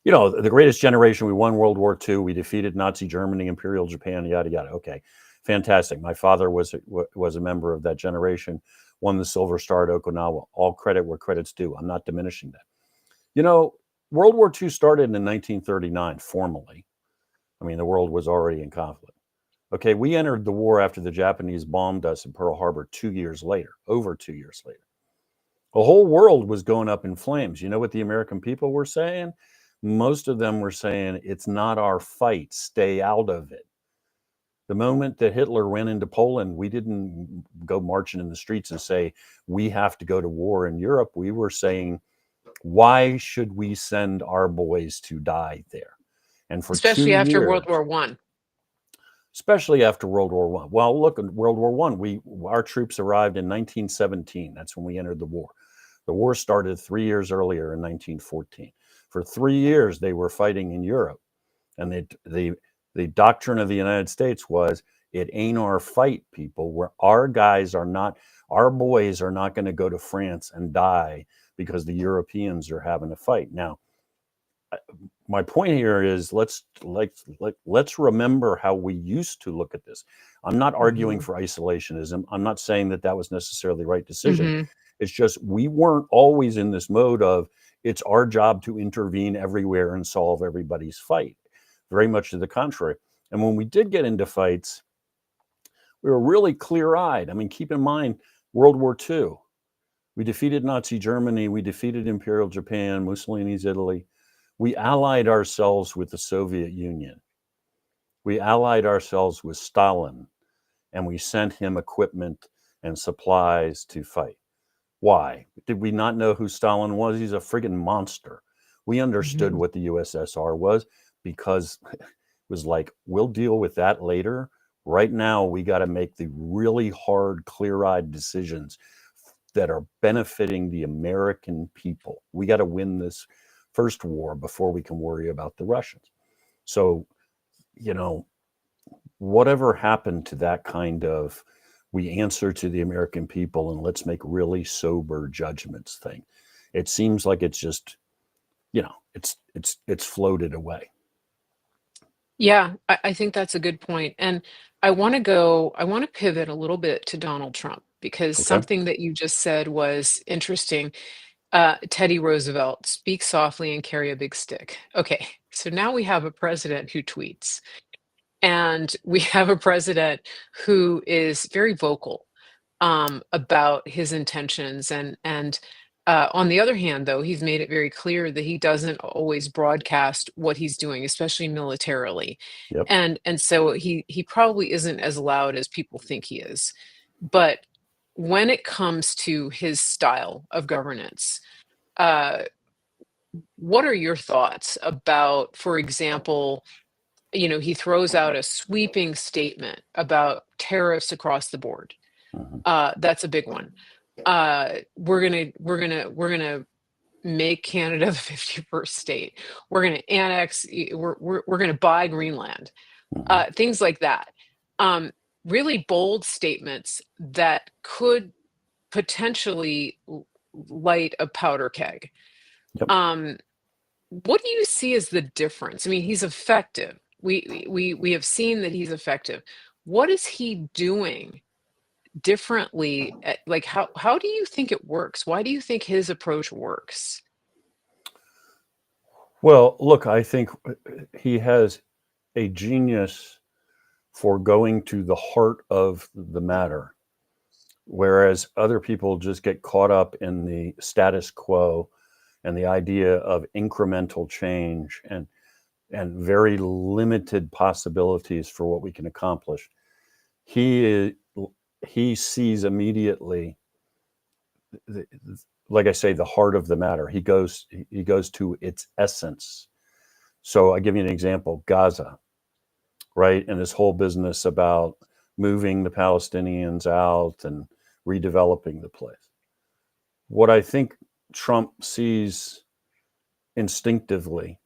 Speaker 2: you know, the greatest generation, we won World War II. We defeated Nazi Germany, Imperial Japan, yada, yada. Okay, fantastic. My father was a member of that generation, won the Silver Star at Okinawa. All credit where credit's due. I'm not diminishing that. You know, World War II started in 1939 formally. I mean, the world was already in conflict. Okay, we entered the war after the Japanese bombed us in Pearl Harbor 2 years later, over 2 years later. The whole world was going up in flames. You know what the American people were saying? Most of them were saying, it's not our fight, stay out of it. The moment that Hitler went into Poland, we didn't go marching in the streets and say, we have to go to war in Europe. We were saying, why should we send our boys to die there? And for 2
Speaker 1: Especially after
Speaker 2: years,
Speaker 1: World War One.
Speaker 2: especially after World War One. Well, look, in World War One, our troops arrived in 1917. That's when we entered the war. The war started 3 years earlier in 1914. For 3 years, they were fighting in Europe, and the doctrine of the United States was, it ain't our fight, people. Where our guys are not, our boys are not going to go to France and die because the Europeans are having a fight. Now, my point here is let's remember how we used to look at this. I'm not arguing for isolationism. I'm not saying that was necessarily the right decision.
Speaker 1: Mm-hmm.
Speaker 2: It's just we weren't always in this mode of it's our job to intervene everywhere and solve everybody's fight. Very much to the contrary. And when we did get into fights, we were really clear-eyed. I mean, keep in mind World War II. We defeated Nazi Germany. We defeated Imperial Japan, Mussolini's Italy. We allied ourselves with the Soviet Union. We allied ourselves with Stalin, and we sent him equipment and supplies to fight. Why? Did we not know who Stalin was? He's a friggin' monster. We understood what the USSR was because it was like, we'll deal with that later. Right now, we got to make the really hard, clear-eyed decisions that are benefiting the American people. We got to win this first war before we can worry about the Russians. So, you know, whatever happened to that kind of, we answer to the American people and let's make really sober judgments thing. It seems like it's just, you know, it's floated away.
Speaker 1: Yeah, I think that's a good point. And I want to pivot a little bit to Donald Trump because
Speaker 2: Okay.
Speaker 1: something that you just said was interesting. Teddy Roosevelt, speak softly and carry a big stick. Okay, so now we have a president who tweets, and we have a president who is very vocal about his intentions. And on the other hand, though, he's made it very clear that he doesn't always broadcast what he's doing, especially militarily.
Speaker 2: Yep.
Speaker 1: And so he probably isn't as loud as people think he is. But when it comes to his style of governance, uh, what are your thoughts about, for example, he throws out a sweeping statement about tariffs across the board.
Speaker 2: Mhm.
Speaker 1: That's a big one. We're gonna make Canada the 51st state. We're gonna annex. We're gonna buy Greenland.
Speaker 2: Mhm.
Speaker 1: Things like that. Um, really bold statements that could potentially light a powder keg.
Speaker 2: Yep.
Speaker 1: Um, what do you see as the difference? I mean, he's effective. We have seen that he's effective. What is he doing differently? Like how do you think it works? Why do you think his approach works?
Speaker 2: Well, look, I think he has a genius for going to the heart of the matter, whereas other people just get caught up in the status quo and the idea of incremental change and very limited possibilities for what we can accomplish. He he sees immediately, like I say, the heart of the matter. He goes to its essence. So I give you an example, Gaza, right? And this whole business about moving the Palestinians out and redeveloping the place. What I think Trump sees instinctively,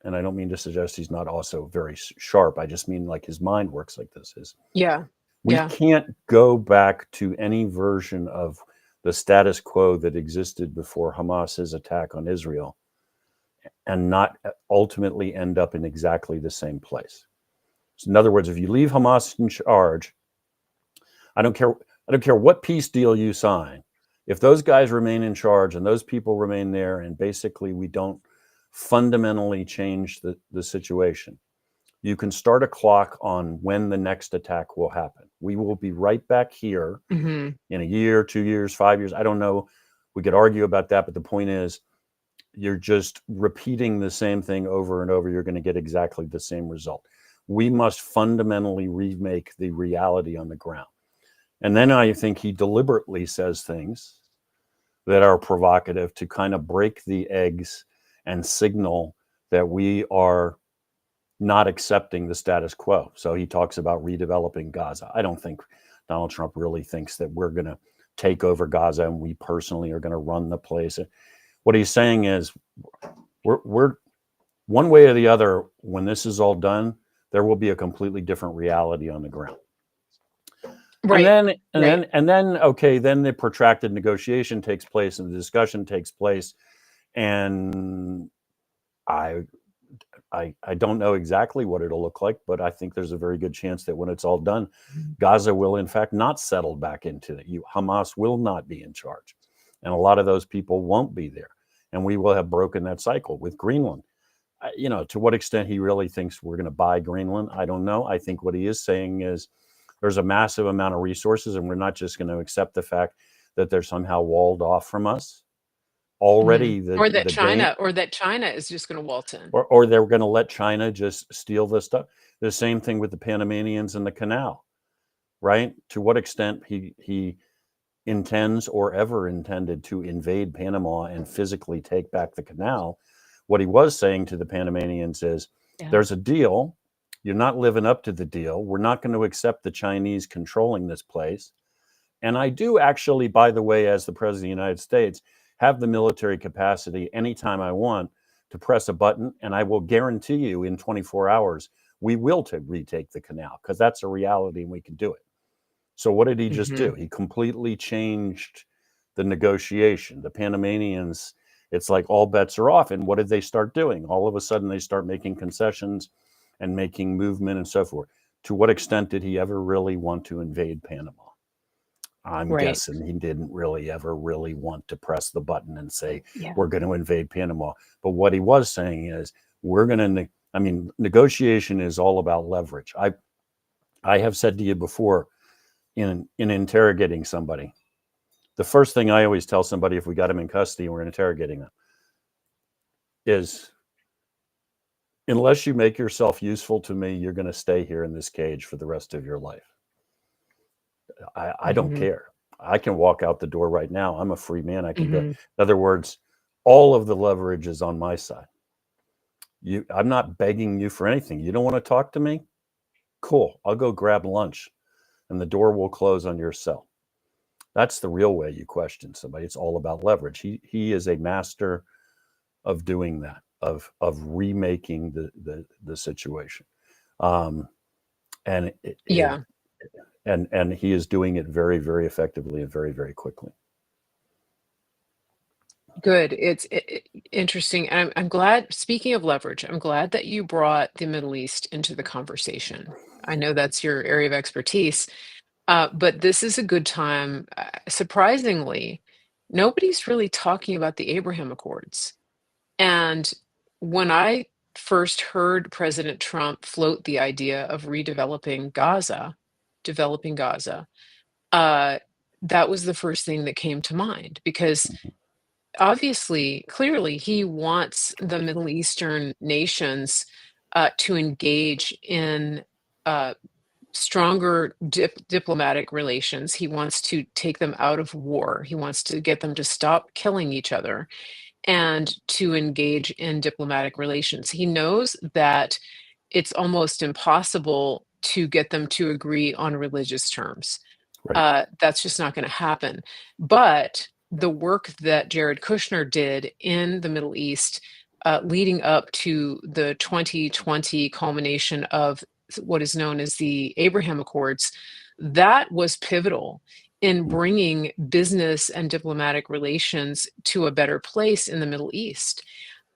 Speaker 2: and I don't mean to suggest he's not also very sharp, I just mean like his mind works like this, is
Speaker 1: Yeah.
Speaker 2: we
Speaker 1: Yeah.
Speaker 2: can't go back to any version of the status quo that existed before Hamas's attack on Israel and not ultimately end up in exactly the same place. So in other words, if you leave Hamas in charge, I don't care. I don't care what peace deal you sign. If those guys remain in charge and those people remain there, and basically we don't fundamentally change the situation, you can start a clock on when the next attack will happen. We will be right back here
Speaker 1: Hmm.
Speaker 2: in a year, 2 years, 5 years. I don't know. We could argue about that, but the point is, you're just repeating the same thing over and over. You're going to get exactly the same result. We must fundamentally remake the reality on the ground. And then I think he deliberately says things that are provocative to kind of break the eggs and signal that we are not accepting the status quo. So he talks about redeveloping Gaza. I don't think Donald Trump really thinks that we're going to take over Gaza and we personally are going to run the place. What he's saying is we're one way or the other, when this is all done, there will be a completely different reality on the ground. And
Speaker 1: Right.
Speaker 2: then,
Speaker 1: Right.
Speaker 2: okay, then the protracted negotiation takes place and the discussion takes place. And I, I don't know exactly what it'll look like, but I think there's a very good chance that when it's all done, Gaza will in fact not settle back into it. Hamas will not be in charge. And a lot of those people won't be there. And we will have broken that cycle with Greenland. To what extent he really thinks we're going to buy Greenland, I don't know. I think what he is saying is there's a massive amount of resources, and we're not just going to accept the fact that they're somehow walled off from us.
Speaker 1: Mhm.
Speaker 2: Already,
Speaker 1: Or that
Speaker 2: Dane,
Speaker 1: China is just gonna waltz in.
Speaker 2: or they're going to let China just steal this stuff. The same thing with the Panamanians and the canal, right? To what extent he intends or ever intended to invade Panama and physically take back the canal. What he was saying to the Panamanians is,
Speaker 1: Yeah.
Speaker 2: there's a deal. You're not living up to the deal. We're not going to accept the Chinese controlling this place. And I do actually, by the way, as the President of the United States, have the military capacity anytime I want to press a button. And I will guarantee you in 24 hours, we will retake the canal because that's a reality and we can do it. So what did he just do?
Speaker 1: Mhm.
Speaker 2: He completely changed the negotiation. The Panamanians, it's like all bets are off. And what did they start doing? All of a sudden, they start making concessions and making movement and so forth. To what extent did he ever really want to invade Panama? I'm
Speaker 1: Right.
Speaker 2: guessing he didn't really ever really want to press the button and say,
Speaker 1: Yeah.
Speaker 2: we're going to invade Panama. But what he was saying is, we're going to, negotiation is all about leverage. I have said to you before, in interrogating somebody, the first thing I always tell somebody if we got them in custody and we're interrogating them is, unless you make yourself useful to me, you're going to stay here in this cage for the rest of your life. I don't
Speaker 1: Mhm.
Speaker 2: care. I can walk out the door right now. I'm a free man. I can go. In
Speaker 1: Mhm.
Speaker 2: other words, all of the leverage is on my side. I'm not begging you for anything. You don't want to talk to me? Cool. I'll go grab lunch and the door will close on your cell. That's the real way you question somebody. It's all about leverage. He is a master of doing that, of remaking the situation, um, and
Speaker 1: Yeah.
Speaker 2: and he is doing it very, very effectively and very, very quickly.
Speaker 1: Good. It's interesting. And I'm glad, speaking of leverage, I'm glad that you brought the Middle East into the conversation. I know that's your area of expertise, but this is a good time. Surprisingly, nobody's really talking about the Abraham Accords. And when I first heard President Trump float the idea of developing Gaza, uh, that was the first thing that came to mind because obviously, clearly, he wants the Middle Eastern nations to engage in uh, stronger diplomatic relations. He wants to take them out of war. He wants to get them to stop killing each other. and to engage in diplomatic relations. He knows that it's almost impossible to get them to agree on religious terms.
Speaker 2: Right.
Speaker 1: That's just not going to happen. But the work that Jared Kushner did in the Middle East, leading up to the 2020 culmination of what is known as the Abraham Accords, that was pivotal in
Speaker 2: Mm.
Speaker 1: bringing business and diplomatic relations to a better place in the Middle East.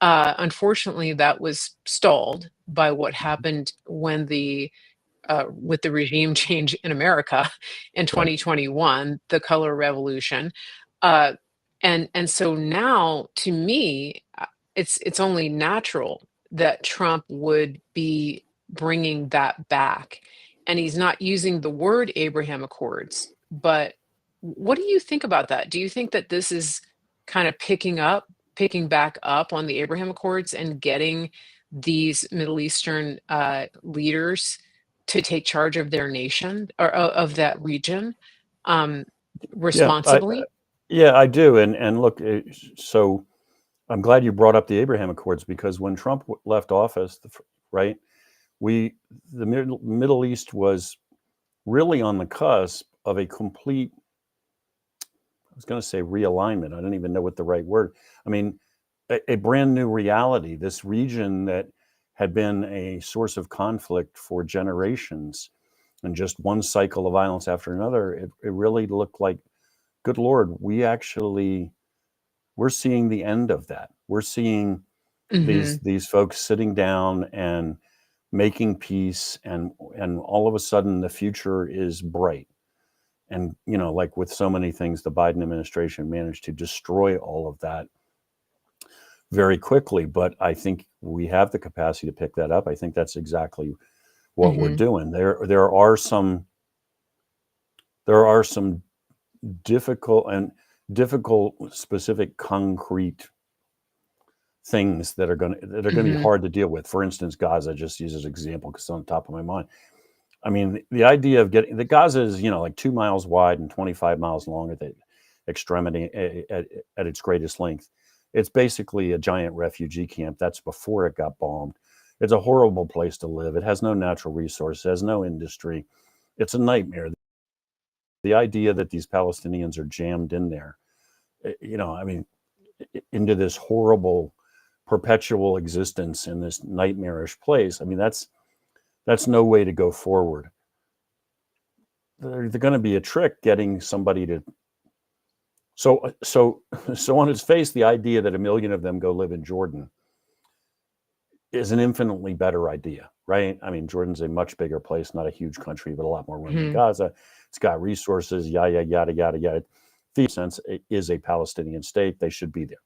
Speaker 1: Unfortunately, that was stalled by what happened when the with the regime change in America in
Speaker 2: Right.
Speaker 1: 2021, the color revolution. Uh, and so now, to me, it's only natural that Trump would be bringing that back. And he's not using the word Abraham Accords, but what do you think about that? Do you think that this is kind of picking back up on the Abraham Accords and getting these Middle Eastern leaders to take charge of their nation or of that region, um,
Speaker 2: Yeah.
Speaker 1: responsibly?
Speaker 2: Yeah, I do. And look, so I'm glad you brought up the Abraham Accords, because when Trump left office, right, we the Middle East was really on the cusp of a complete, I was going to say realignment. I don't even know what the right word. I mean, a brand new reality. This region that had been a source of conflict for generations, and just one cycle of violence after another, it really looked like, good Lord, we're seeing the end of that. We're seeing
Speaker 1: Mhm,
Speaker 2: these folks sitting down and making peace, and all of a sudden the future is bright. And like with so many things, the Biden administration managed to destroy all of that very quickly. But I think we have the capacity to pick that up. I think that's exactly what we're
Speaker 1: mhm,
Speaker 2: doing. There are some difficult specific concrete things that are going to be
Speaker 1: mhm,
Speaker 2: hard to deal with. For instance, Gaza, just use as an example because it's on top of my mind. I mean, the idea of getting the Gaza is, like 2 miles wide and 25 miles long at the extremity, at its greatest length. It's basically a giant refugee camp. That's before it got bombed. It's a horrible place to live. It has no natural resources, has no industry. It's a nightmare. The idea that these Palestinians are jammed in there, I mean, into this horrible perpetual existence in this nightmarish place. I mean, that's no way to go forward. They're going to be a trick getting somebody to. So on its face, the idea that a million of them go live in Jordan is an infinitely better idea, right? I mean, Jordan's a much bigger place, not a huge country, but a lot more room than
Speaker 1: mhm,
Speaker 2: Gaza. It's got resources, yada yada yada yada. The sense, it is a Palestinian state. They should be there.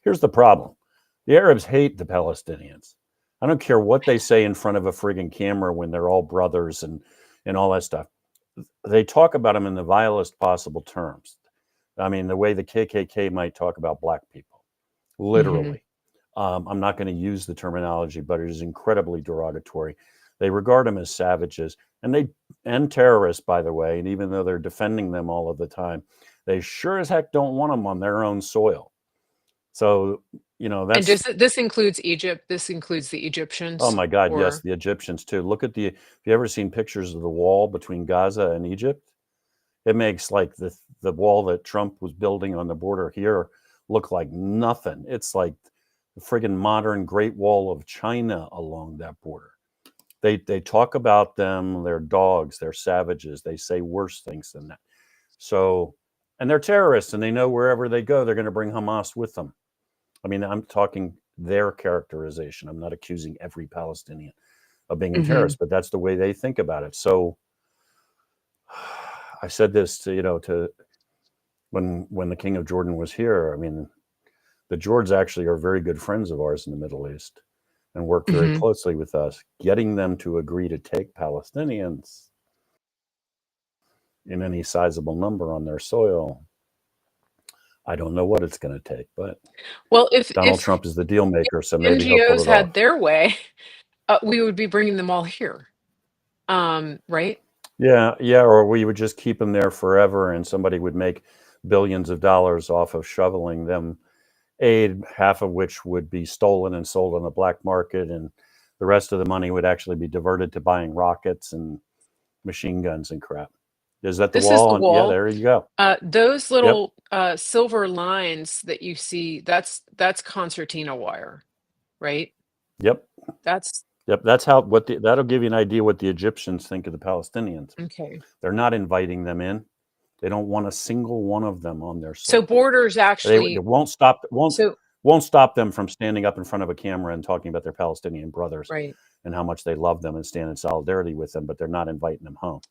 Speaker 2: Here's the problem: the Arabs hate the Palestinians. I don't care what they say in front of a frigging camera when they're all brothers and all that stuff. They talk about them in the vilest possible terms. I mean, the way the KKK might talk about black people,
Speaker 1: mhm.
Speaker 2: literally. I'm not going to use the terminology, but it is incredibly derogatory. They regard them as savages, and terrorists, by the way. And even though they're defending them all of the time, they sure as heck don't want them on their own soil. So
Speaker 1: And
Speaker 2: that's.
Speaker 1: does this includes Egypt? This includes the
Speaker 2: Oh
Speaker 1: Egyptians,
Speaker 2: my God, yes,
Speaker 1: or
Speaker 2: the Egyptians too. Look at have you ever seen pictures of the wall between Gaza and Egypt? It makes like the wall that Trump was building on the border here look like nothing. It's like the friggin' modern Great Wall of China along that border. They talk about them, they're dogs, they're savages. They say worse things than that. So, and they're terrorists, and they know wherever they go, they're going to bring Hamas with them. I mean, I'm talking their characterization. I'm not accusing every Palestinian of being a
Speaker 1: Mhm,
Speaker 2: terrorist, but that's the way they think about it. So I said this to when the King of Jordan was here. I mean, the Jords actually are very good friends of ours in the Middle East and work very
Speaker 1: mhm.
Speaker 2: closely with us. Getting them to agree to take Palestinians in any sizable number on their soil, I don't know what it's going to take, but
Speaker 1: Well,
Speaker 2: Donald Trump is the deal maker, so maybe he'll pull
Speaker 1: NGOs
Speaker 2: it
Speaker 1: had
Speaker 2: off.
Speaker 1: their way, we would be bringing them all here, right?
Speaker 2: Yeah, yeah, or we would just keep them there forever, and somebody would make billions of dollars off of shoveling them aid, half of which would be stolen and sold on the black market, and the rest of the money would actually be diverted to buying rockets and machine guns and crap. Is that the
Speaker 1: This is
Speaker 2: wall?
Speaker 1: the
Speaker 2: Yeah,
Speaker 1: wall.
Speaker 2: there you go.
Speaker 1: Those
Speaker 2: Yep,
Speaker 1: little silver lines that you see, that's concertina wire, right?
Speaker 2: yep,
Speaker 1: That's
Speaker 2: yep. That's how. That'll give you an idea what the Egyptians think of the Palestinians.
Speaker 1: okay.
Speaker 2: They're not inviting them in. They don't want a single one of them on their
Speaker 1: So
Speaker 2: soil.
Speaker 1: borders
Speaker 2: They
Speaker 1: actually,
Speaker 2: won't stop.
Speaker 1: so
Speaker 2: Won't stop them from standing up in front of a camera and talking about their Palestinian brothers
Speaker 1: right.
Speaker 2: and how much they love them and stand in solidarity with them, but they're not inviting them home.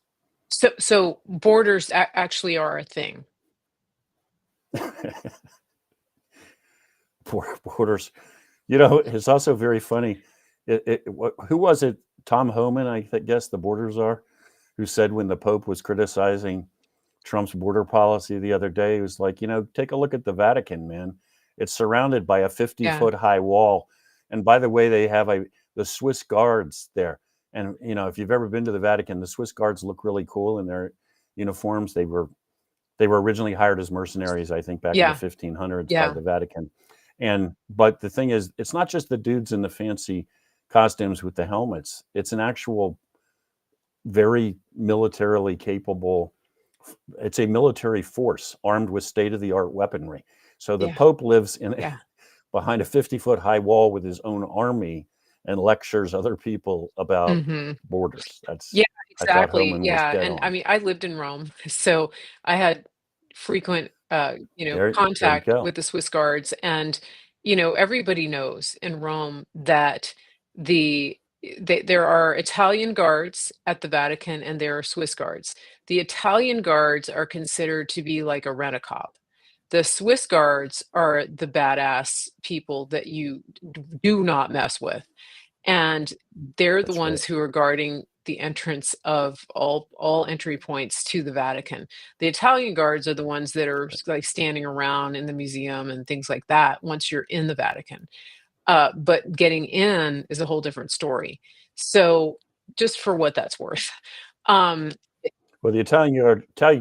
Speaker 1: So borders actually are a thing.
Speaker 2: Borders. You know, it's also very funny. Who was it? Tom Homan, I guess the borders are, who said when the Pope was criticizing Trump's border policy the other day, he was like, take a look at the Vatican, man. It's surrounded by a 50
Speaker 1: Yeah.
Speaker 2: foot high wall. And by the way, they have the Swiss guards there. And, if you've ever been to the Vatican, the Swiss guards look really cool in their uniforms. They were originally hired as mercenaries, I think, back in the
Speaker 1: Yeah.
Speaker 2: 1500s by
Speaker 1: Yeah.
Speaker 2: the Vatican. But the thing is, it's not just the dudes in the fancy costumes with the helmets. It's an actual very militarily capable. It's a military force armed with state-of-the-art weaponry. So the
Speaker 1: Yeah.
Speaker 2: Pope lives
Speaker 1: Yeah.
Speaker 2: behind a 50-foot high wall with his own army and lectures other people about
Speaker 1: Mhm.
Speaker 2: borders.
Speaker 1: Yeah,
Speaker 2: I thought
Speaker 1: exactly.
Speaker 2: Homan was
Speaker 1: Yeah,
Speaker 2: dead
Speaker 1: and I
Speaker 2: on.
Speaker 1: mean, I lived in Rome, so I had frequent,
Speaker 2: There you
Speaker 1: contact
Speaker 2: go.
Speaker 1: with the Swiss guards, and everybody knows in Rome that there are Italian guards at the Vatican, and there are Swiss guards. The Italian guards are considered to be like a rent-a-cop. The Swiss guards are the badass people that you do not mess with. And they're the
Speaker 2: That's right.
Speaker 1: ones who are guarding the entrance of all entry points to the Vatican. The Italian guards are the ones that are like standing around in the museum and things like that once you're in the Vatican. But getting in is a whole different story. So just for what that's worth. Um,
Speaker 2: Well, the Italian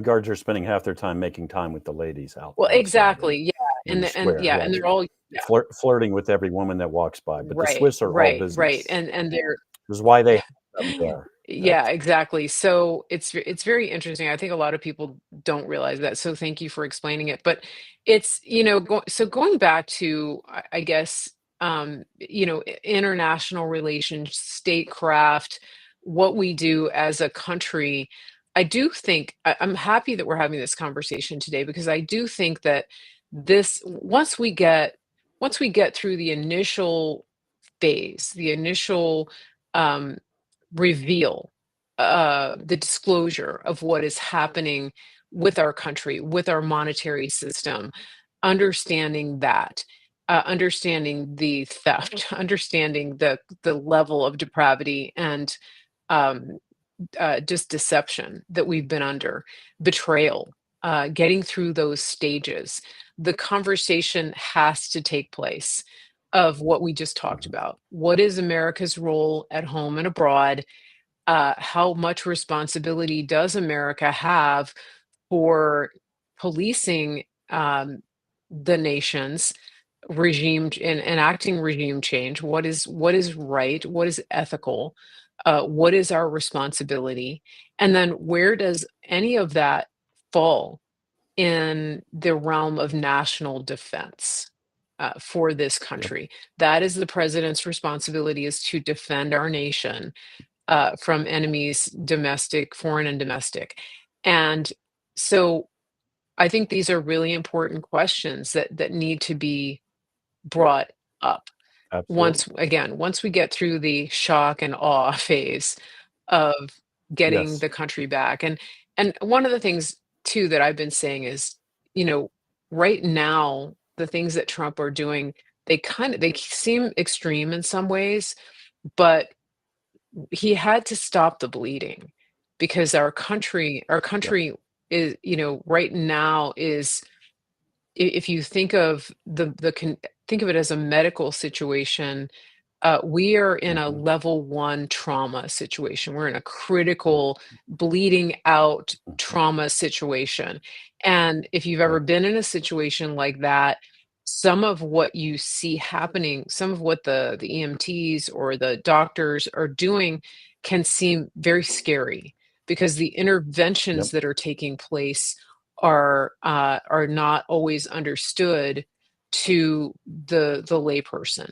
Speaker 2: guards are spending half their time making time with the ladies
Speaker 1: well,
Speaker 2: outside
Speaker 1: exactly, yeah,
Speaker 2: in the
Speaker 1: and
Speaker 2: square.
Speaker 1: yeah,
Speaker 2: Yeah,
Speaker 1: and they're all yeah,
Speaker 2: flirting with every woman that walks by. But the
Speaker 1: right,
Speaker 2: Swiss are all
Speaker 1: right, right,
Speaker 2: business.
Speaker 1: and they're
Speaker 2: This is why they have them there.
Speaker 1: yeah,
Speaker 2: That's
Speaker 1: exactly. So it's very interesting. I think a lot of people don't realize that. So thank you for explaining it. But it's, so going back to, I guess, international relations, statecraft, what we do as a country. I do think I'm happy that we're having this conversation today because I do think that this once we get through the initial phase, the initial um, reveal, the disclosure of what is happening with our country, with our monetary system, understanding that, understanding the theft, understanding the level of depravity and um, just deception that we've been under, betrayal, getting through those stages. The conversation has to take place of what we just talked
Speaker 2: mhm.
Speaker 1: about. What is America's role at home and abroad? How much responsibility does America have for policing the nation's regime and enacting regime change? What is right? What is ethical? What is our responsibility? And then where does any of that fall in the realm of national defense for this
Speaker 2: Yep.
Speaker 1: country? That is the president's responsibility, is to defend our nation from enemies, domestic, foreign, and domestic. And so I think these are really important questions that need to be brought up.
Speaker 2: Absolutely.
Speaker 1: Once we get through the shock and awe phase of getting
Speaker 2: Yes.
Speaker 1: the country back. And one of the things too that I've been saying is, you know, right now, the things that Trump are doing, they seem extreme in some ways, but he had to stop the bleeding because our
Speaker 2: Yep.
Speaker 1: country is, right now is, if you think of think of it as a medical situation, we are in a
Speaker 2: Hmm.
Speaker 1: level one trauma situation. We're in a critical bleeding out
Speaker 2: Hmm.
Speaker 1: trauma situation. And if you've ever
Speaker 2: Yep.
Speaker 1: been in a situation like that, some of what you see happening, some of what the EMTs or the doctors are doing can seem very scary because the interventions
Speaker 2: Yep.
Speaker 1: that are taking place are not always understood to the layperson.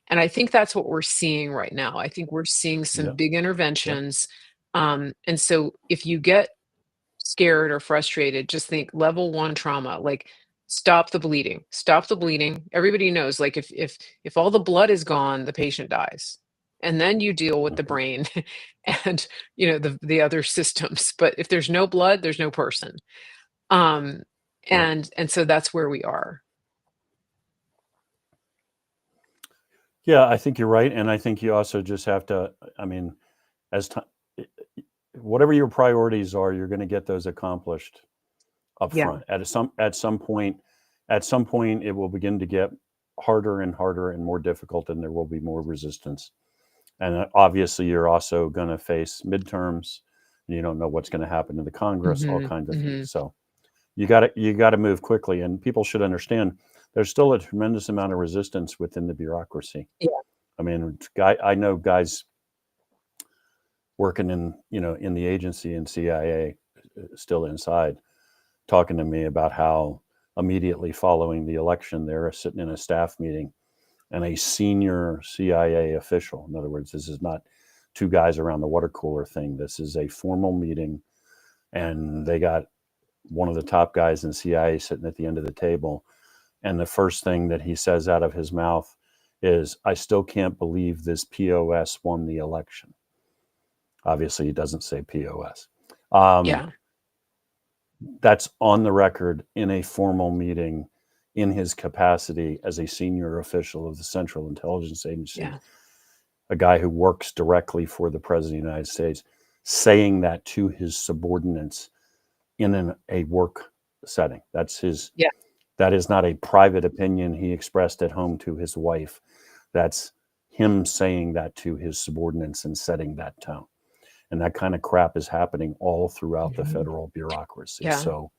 Speaker 1: And I think that's what we're seeing right now. I think we're seeing some
Speaker 2: Yep.
Speaker 1: big
Speaker 2: Yep.
Speaker 1: interventions. And so if you get scared or frustrated, just think level 1 trauma, like stop the bleeding. Stop the bleeding. Everybody knows like if all the blood is gone, the patient dies. And then you deal with the
Speaker 2: Mhm.
Speaker 1: brain and the other systems. But if there's no blood, there's no person. Um
Speaker 2: Yep.
Speaker 1: and so that's where we are.
Speaker 2: Yeah, I think you're right, and I think you also just have to. I mean, as time, whatever your priorities are, you're going to get those accomplished up
Speaker 1: Yeah.
Speaker 2: front. At some point, it will begin to get harder and harder and more difficult, and there will be more resistance. And obviously, you're also going to face midterms. And you don't know what's going to happen in the Congress, all
Speaker 1: Mhm.
Speaker 2: kinds of things.
Speaker 1: Mhm.
Speaker 2: So you got to move quickly, and people should understand there's still a tremendous amount of resistance within the bureaucracy.
Speaker 1: Yeah.
Speaker 2: I mean, I know guys working in the agency and CIA still inside talking to me about how immediately following the election they're sitting in a staff meeting and a senior CIA official, in other words, this is not two guys around the water cooler thing, this is a formal meeting, and they got one of the top guys in CIA sitting at the end of the table, and the first thing that he says out of his mouth is, I still can't believe this POS won the election. Obviously, he doesn't say POS. Um,
Speaker 1: Yeah.
Speaker 2: that's on the record in a formal meeting in his capacity as a senior official of the Central Intelligence Agency,
Speaker 1: Yeah.
Speaker 2: a guy who works directly for the President of the United States, saying that to his subordinates in a work setting.
Speaker 1: Yeah.
Speaker 2: That is not a private opinion he expressed at home to his wife. That's him saying that to his subordinates and setting that tone. And that kind of crap is happening all throughout the
Speaker 1: Mhm.
Speaker 2: federal bureaucracy.
Speaker 1: Yeah.
Speaker 2: So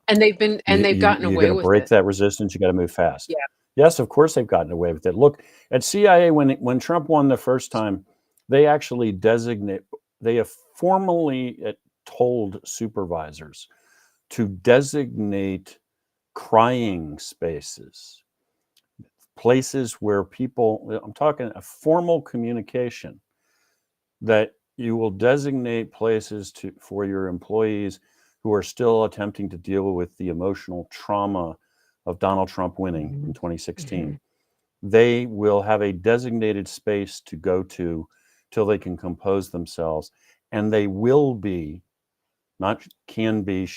Speaker 1: And they've gotten
Speaker 2: you got
Speaker 1: away
Speaker 2: to
Speaker 1: with
Speaker 2: break
Speaker 1: it.
Speaker 2: that resistance. You got to move fast.
Speaker 1: Yeah.
Speaker 2: Yes, of course they've gotten away with it. Look at CIA when Trump won the first time, they actually they have formally told supervisors to designate crying spaces, places where people. I'm talking a formal communication that you will designate places for your employees who are still attempting to deal with the emotional trauma of Donald Trump winning in
Speaker 1: Mhm.
Speaker 2: 2016.
Speaker 1: Mhm.
Speaker 2: They will have a designated space to go to till they can compose themselves, and they will be, not can be,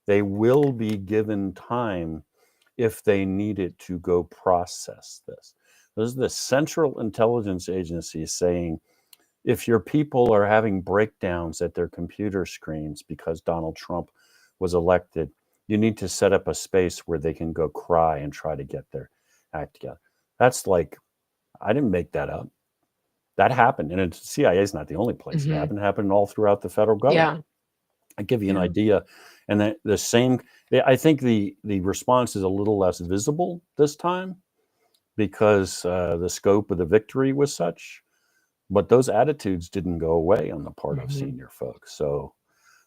Speaker 2: they will be given time if they need it to go process this. This is the Central Intelligence Agency saying, if your people are having breakdowns at their computer screens because Donald Trump was elected, you need to set up a space where they can go cry and try to get their act together. That's like, I didn't make that up. That happened. And CIA is not the only place it
Speaker 1: Mhm.
Speaker 2: happened. It happened all throughout the federal government.
Speaker 1: Yeah.
Speaker 2: I give you an
Speaker 1: Yeah.
Speaker 2: idea. And the same, I think the response is a little less visible this time because the scope of the victory was such. But those attitudes didn't go away on the part of
Speaker 1: Mhm.
Speaker 2: senior folks. So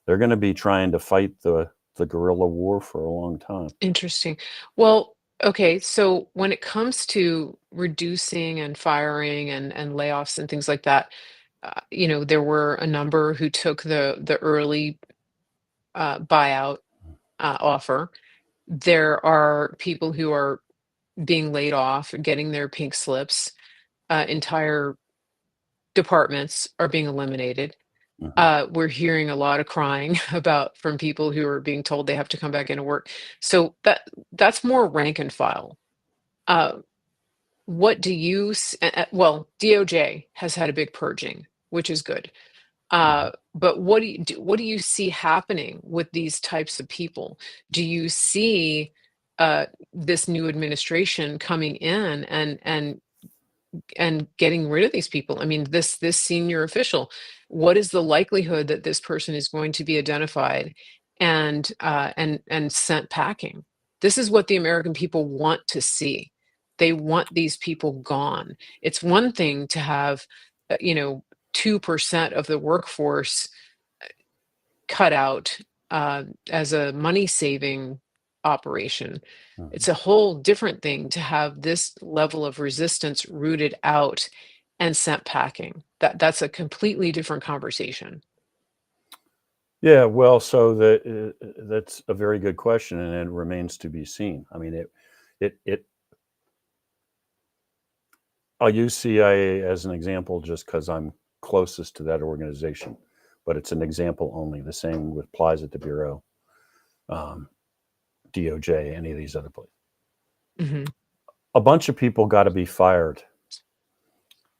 Speaker 2: they're going to be trying to fight the guerrilla war for a long time.
Speaker 1: Interesting. Well, okay, so when it comes to reducing and firing and layoffs and things like that, there were a number who took the early buyout offer. There are people who are being laid off, getting their pink slips. Entire departments are being eliminated.
Speaker 2: Hmm.
Speaker 1: We're hearing a lot of crying about from people who are being told they have to come back into work. So that's more rank and file. Uh, what do you well, DOJ has had a big purging, which is good.
Speaker 2: Hmm.
Speaker 1: But what do you see happening with these types of people? Do you see this new administration coming in and getting rid of these people? I mean, this senior official, what is the likelihood that this person is going to be identified and sent packing? This is what the American people want to see. They want these people gone. It's one thing to have, 2% of the workforce cut out as a money saving operation. It's a whole different thing to have this level of resistance rooted out and sent packing. That's a completely different conversation.
Speaker 2: Yeah, well, so that's a very good question, and it remains to be seen. I mean, it. I'll use CIA as an example just because I'm closest to that organization, but it's an example only. The same applies at the Bureau, DOJ, any of these other places.
Speaker 1: Hmm.
Speaker 2: A bunch of people got to be fired.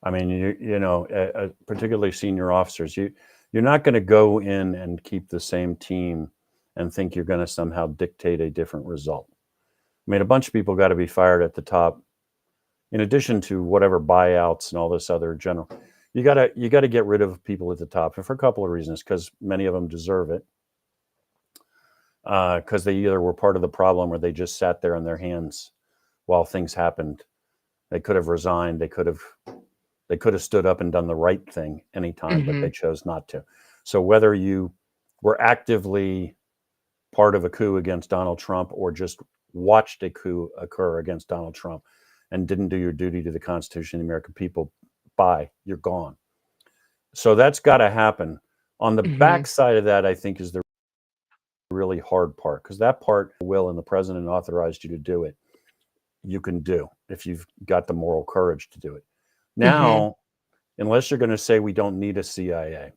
Speaker 2: I mean, particularly senior officers. You're not going to go in and keep the same team and think you're going to somehow dictate a different result. I mean, a bunch of people got to be fired at the top, in addition to whatever buyouts and all this other general. You got to get rid of people at the top, and for a couple of reasons, because many of them deserve it, because they either were part of the problem or they just sat there on their hands while things happened. They could have resigned. They could have stood up and done the right thing anytime, but they chose not to. So whether you were actively part of a coup against Donald Trump or just watched a coup occur against Donald Trump and didn't do your duty to the Constitution and the American people, you're gone. So that's got to happen. On the backside of that, I think, is the really hard part, because that part will, and the president authorized you to do it, you can do if you've got the moral courage to do it. Now, unless you're going to say we don't need a CIA,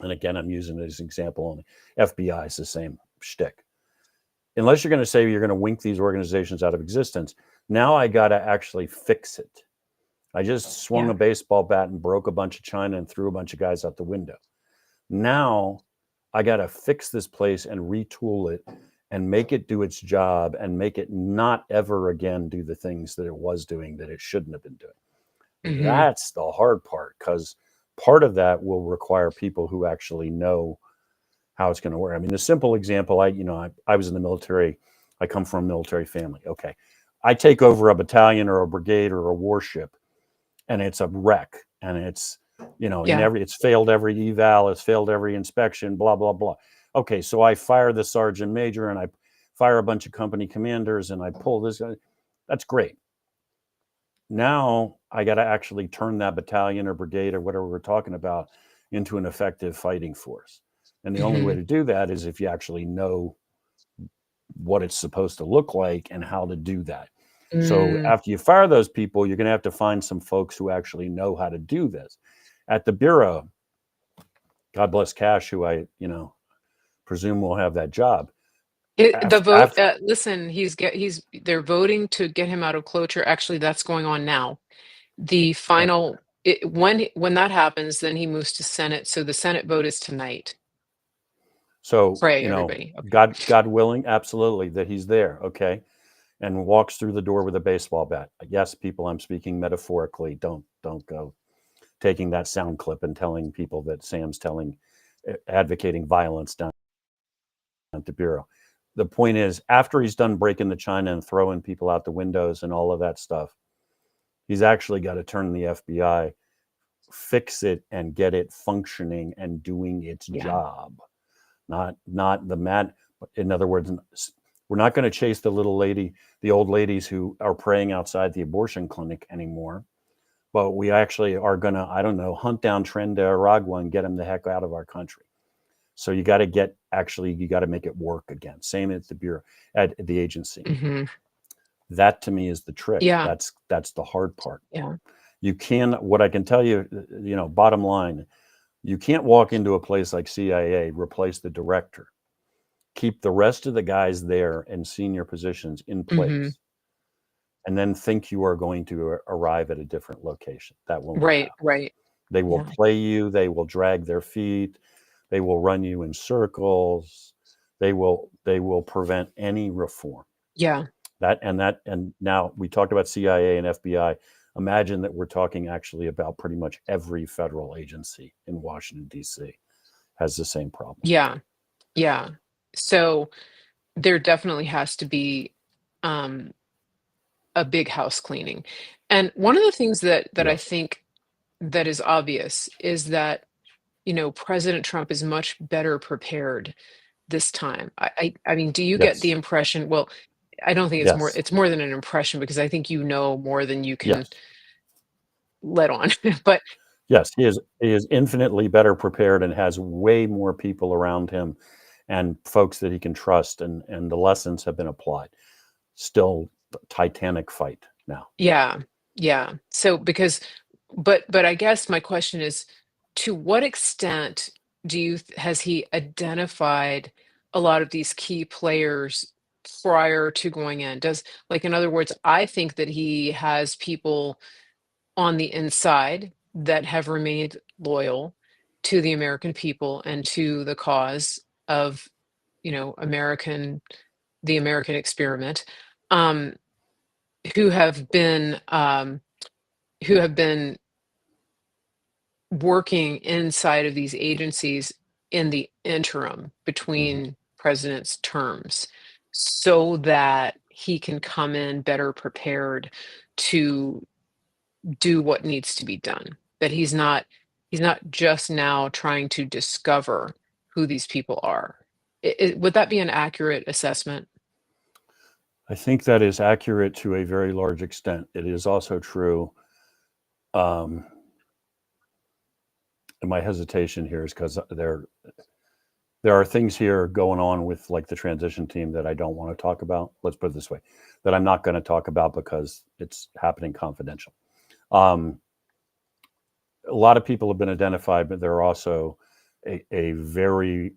Speaker 2: and again, I'm using it as an example only. FBI is the same shtick. Unless you're going to say you're going to wink these organizations out of existence, now I got to actually fix it. I just swung a baseball bat and broke a bunch of china and threw a bunch of guys out the window. Now I got to fix this place and retool it and make it do its job and make it not ever again do the things that it was doing that it shouldn't have been doing. That's the hard part, because part of that will require people who actually know how it's going to work. I mean, the simple example, I was in the military. I come from a military family. Okay. I take over a battalion or a brigade or a warship, and it's a wreck, and it's, it's failed every eval, it's failed every inspection, blah, blah, blah. Okay. So I fire the sergeant major and I fire a bunch of company commanders and I pull this guy. That's great. Now I got to actually turn that battalion or brigade or whatever we're talking about into an effective fighting force. And the only way to do that is if you actually know what it's supposed to look like and how to do that. So after you fire those people, you're going to have to find some folks who actually know how to do this. At the Bureau, God bless Cash, who I, presume will have that job.
Speaker 1: The vote, listen, they're voting to get him out of cloture. Actually, that's going on now. The final, when that happens, then he moves to Senate. So the Senate vote is tonight.
Speaker 2: So,
Speaker 1: pray, everybody.
Speaker 2: Okay. God willing, absolutely, that he's there. Okay. And walks through the door with a baseball bat. Yes, people, I'm speaking metaphorically. Don't go taking that sound clip and telling people that Sam's advocating violence down at the Bureau. The point is, after he's done breaking the china and throwing people out the windows and all of that stuff, he's actually got to turn the FBI, fix it, and get it functioning and doing its job. Not the mad. In other words, we're not going to chase the old ladies who are praying outside the abortion clinic anymore. But we actually are going to, hunt down Tren de Aragua and get him the heck out of our country. So you got to make it work again. Same at the Bureau, at the agency. That to me is the trick.
Speaker 1: Yeah.
Speaker 2: That's the hard part.
Speaker 1: Yeah.
Speaker 2: What I can tell you, bottom line, you can't walk into a place like CIA, replace the director, keep the rest of the guys there in senior positions in place, and then think you are going to arrive at a different location. That won't happen.
Speaker 1: Right.
Speaker 2: They will play you. They will drag their feet. They will run you in circles. They will prevent any reform.
Speaker 1: Yeah.
Speaker 2: And now we talked about CIA and FBI. Imagine that we're talking actually about pretty much every federal agency in Washington, D.C. has the same problem.
Speaker 1: Yeah. So there definitely has to be um, a big house cleaning. And one of the things that I
Speaker 2: Yeah.
Speaker 1: think that is obvious is that, President Trump is much better prepared this time. I mean, do you get the
Speaker 2: Yes.
Speaker 1: impression? Well, I don't think
Speaker 2: Yes.
Speaker 1: it's more than an impression, because I think you know more than you can
Speaker 2: Yes.
Speaker 1: let on. But
Speaker 2: Yes. He is infinitely better prepared and has way more people around him and folks that he can trust, and the lessons have been applied. Still titanic fight now.
Speaker 1: yeah, yeah. So because but I guess my question is, to what extent has he identified a lot of these key players prior to going in? Like, in other words, I think that he has people on the inside that have remained loyal to the American people and to the cause of, American the American experiment, um, who have been who have been working inside of these agencies in the interim
Speaker 2: Mhm.
Speaker 1: between presidents' terms, so that he can come in better prepared to do what needs to be done. That he's not just now trying to discover who these people are. Would that be an accurate assessment?
Speaker 2: I think that is accurate to a very large extent. It is also true. Um, and my hesitation here is because there are things here going on with like the transition team that I don't want to talk about. Let's put it this way, that I'm not going to talk about because it's happening confidential. Um, a lot of people have been identified, but there are also a very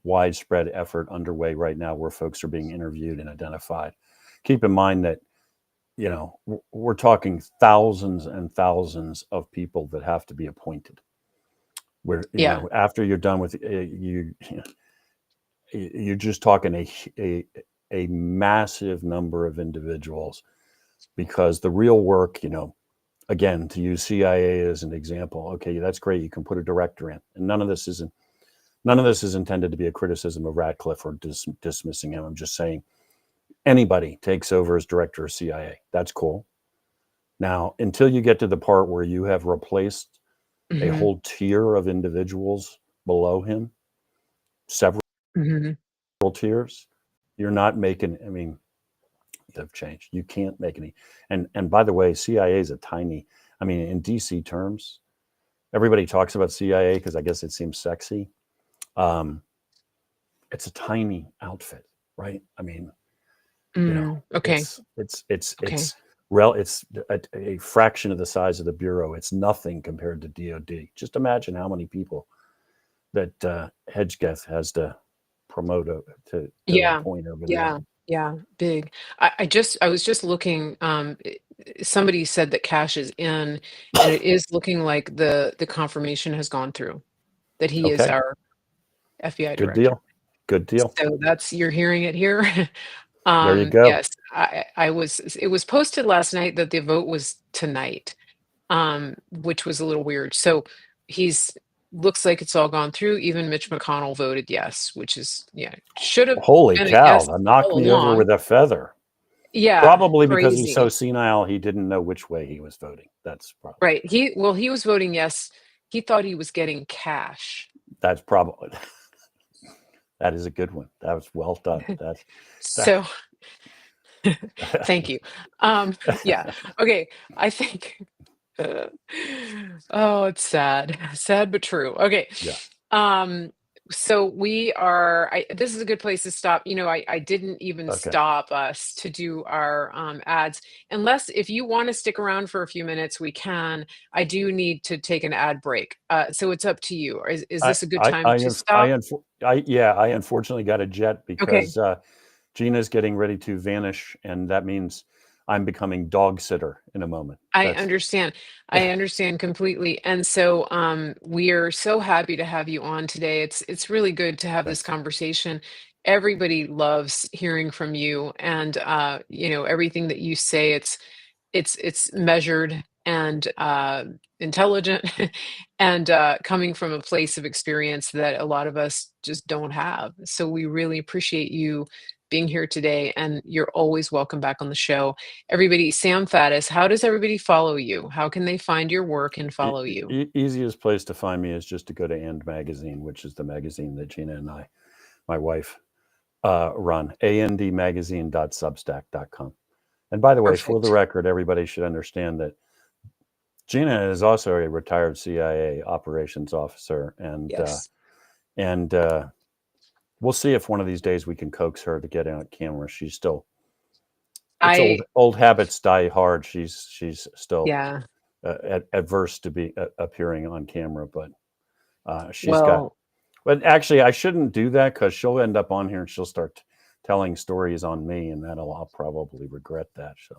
Speaker 2: widespread effort underway right now where folks are being interviewed and identified. Keep in mind that we're talking thousands and thousands of people that have to be appointed. Where
Speaker 1: Yeah.
Speaker 2: after you're done with you're just talking a massive number of individuals, because the real work, again, to use CIA as an example, okay, that's great, you can put a director in, and none of this is intended to be a criticism of Ratcliffe or dismissing him. I'm just saying anybody takes over as director of CIA, that's cool. Now, until you get to the part where you have replaced a
Speaker 1: Hmm.
Speaker 2: whole tier of individuals below him, several
Speaker 1: Hmm.
Speaker 2: tiers, you're not making, I mean, have changed. You can't make any. And by the way, CIA is a tiny, I mean, in DC terms, everybody talks about CIA because I guess it seems sexy. Um, it's a tiny outfit, right? I mean,
Speaker 1: Okay. Okay.
Speaker 2: it's a fraction of the size of the bureau. It's nothing compared to DoD. Just imagine how many people that Hedgeth has to promote to
Speaker 1: Yeah.
Speaker 2: appoint over there.
Speaker 1: Yeah. Yeah. Big. I was just looking. Somebody said that cash is in, and it is looking like the confirmation has gone through that he is
Speaker 2: Okay,
Speaker 1: our FBI
Speaker 2: good
Speaker 1: director.
Speaker 2: deal. Good deal.
Speaker 1: So you're hearing it here.
Speaker 2: There you go.
Speaker 1: Yes, it was posted last night that the vote was tonight, which was a little weird. So he's looks like it's all gone through. Even Mitch McConnell voted yes, which is, yeah, should have
Speaker 2: Holy
Speaker 1: been a
Speaker 2: cow,
Speaker 1: yes
Speaker 2: that knocked
Speaker 1: all
Speaker 2: me over
Speaker 1: along.
Speaker 2: with a feather.
Speaker 1: Yeah,
Speaker 2: Probably because he's so
Speaker 1: crazy.
Speaker 2: senile, he didn't know which way he was voting. That's probably
Speaker 1: Right. He was voting yes. He thought he was getting cash.
Speaker 2: that's probably that is a good one. That was well done. That
Speaker 1: So thank you. Yeah. Okay. I think Uh, oh, it's sad. Sad but true. Okay.
Speaker 2: yeah.
Speaker 1: Um, so this is a good place to stop. I didn't even
Speaker 2: Okay.
Speaker 1: stop us to do our ads. Unless if you want to stick around for a few minutes, we can. I do need to take an ad break. So it's up to you. Is
Speaker 2: I
Speaker 1: this a good
Speaker 2: I
Speaker 1: time
Speaker 2: I
Speaker 1: to
Speaker 2: inf- I,
Speaker 1: stop?
Speaker 2: unf- I yeah, I unfortunately got a jet
Speaker 1: Okay.
Speaker 2: because Gina's getting ready to vanish, and that means I'm becoming dog sitter in a moment.
Speaker 1: I
Speaker 2: That's
Speaker 1: understand. I understand completely. And so we are so happy to have you on today. It's really good to have this
Speaker 2: thank you.
Speaker 1: conversation. Everybody loves hearing from you, and everything that you say, it's measured, and intelligent, and coming from a place of experience that a lot of us just don't have. So we really appreciate you being here today, and you're always welcome back on the show. Everybody, Sam Faddis, how does everybody follow you? How can they find your work and follow you?
Speaker 2: Easiest place to find me is just to go to And Magazine, which is the magazine that Gina and my wife, run. andmagazine.substack.com. And by the way, for the
Speaker 1: Perfect.
Speaker 2: record, everybody should understand that Gina is also a retired CIA operations officer,
Speaker 1: Yes.
Speaker 2: and we'll see if one of these days we can coax her to get on camera. She's still, it's
Speaker 1: I
Speaker 2: old habits die hard. She's still
Speaker 1: Yeah.
Speaker 2: adverse to be appearing on camera, but she's got.
Speaker 1: Well,
Speaker 2: But actually, I shouldn't do that because she'll end up on here and she'll start telling stories on me, and I'll probably regret that. So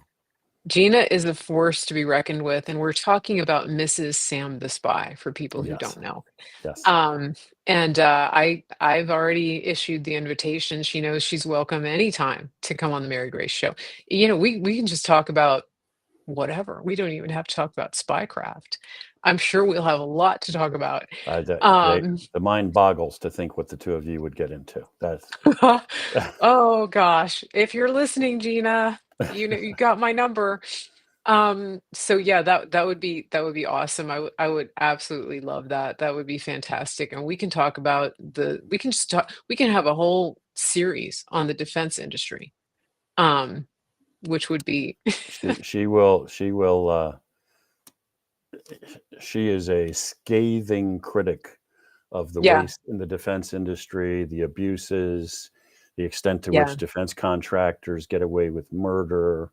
Speaker 1: Gina is a force to be reckoned with, and we're talking about Mrs. Sam the Spy for people who
Speaker 2: yes,
Speaker 1: don't know.
Speaker 2: yes,
Speaker 1: Um, and I've already issued the invitation. She knows she's welcome anytime to come on the Mary Grace show. We can just talk about whatever. We don't even have to talk about spycraft. I'm sure we'll have a lot to talk about. Um,
Speaker 2: the mind boggles to think what the two of you would get into. That's
Speaker 1: oh gosh, if you're listening, Gina, you know you got my number. So yeah, that would be awesome. I would absolutely love that. That would be fantastic. And we can talk about we can have a whole series on the defense industry. Um, which would be
Speaker 2: she will. She is a scathing critic of the
Speaker 1: yeah,
Speaker 2: waste in the defense industry, the abuses, the extent to which
Speaker 1: yeah.
Speaker 2: defense contractors get away with murder.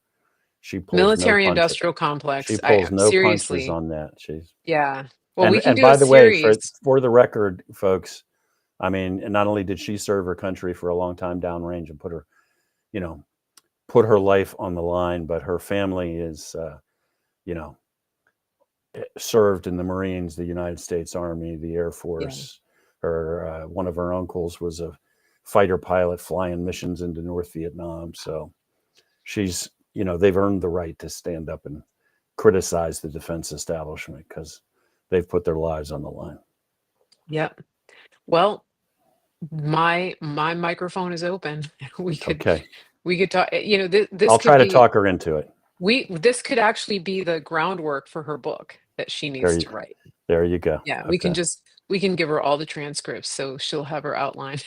Speaker 2: She pulls no
Speaker 1: Military
Speaker 2: punches.
Speaker 1: industrial
Speaker 2: She
Speaker 1: complex.
Speaker 2: pulls no punches
Speaker 1: Seriously.
Speaker 2: on that. She's
Speaker 1: Yeah. Well, we
Speaker 2: and
Speaker 1: can
Speaker 2: and
Speaker 1: do a
Speaker 2: by the way,
Speaker 1: series.
Speaker 2: for the record, folks, I mean, and not only did she serve her country for a long time downrange and you know, put her life on the line, but her family is, you know, served in the Marines, the United States Army, the Air
Speaker 1: Yeah.
Speaker 2: Force. Her one of her uncles was a fighter pilot flying missions into North Vietnam. So she's, they've earned the right to stand up and criticize the defense establishment because they've put their lives on the line.
Speaker 1: Yep. Well, my microphone is open. We could
Speaker 2: Okay,
Speaker 1: we could talk, this
Speaker 2: I'll
Speaker 1: could
Speaker 2: try to
Speaker 1: be
Speaker 2: talk her into it.
Speaker 1: this could actually be the groundwork for her book that she
Speaker 2: There
Speaker 1: needs
Speaker 2: you,
Speaker 1: to write.
Speaker 2: there you go.
Speaker 1: Yeah,
Speaker 2: Okay,
Speaker 1: we can give her all the transcripts, so she'll have her outline.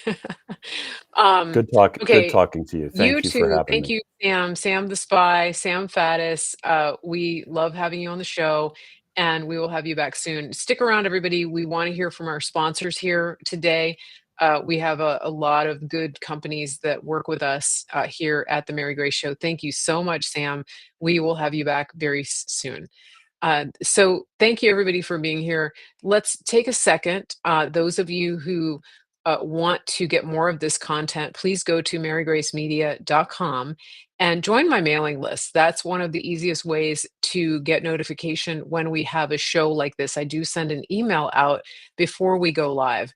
Speaker 1: Um,
Speaker 2: good
Speaker 1: okay,
Speaker 2: talking to you.
Speaker 1: you
Speaker 2: Thank you for
Speaker 1: too.
Speaker 2: having
Speaker 1: Thank
Speaker 2: me.
Speaker 1: you, Sam. Sam the Spy, Sam Faddis. We love having you on the show, and we will have you back soon. Stick around, everybody. We want to hear from our sponsors here today. We have a lot of good companies that work with us here at the Mary Grace Show. Thank you so much, Sam. We will have you back very soon. So thank you everybody for being here. Let's take a second. Those of you who want to get more of this content, please go to marygracemedia.com and join my mailing list. That's one of the easiest ways to get notification when we have a show like this. I do send an email out before we go live.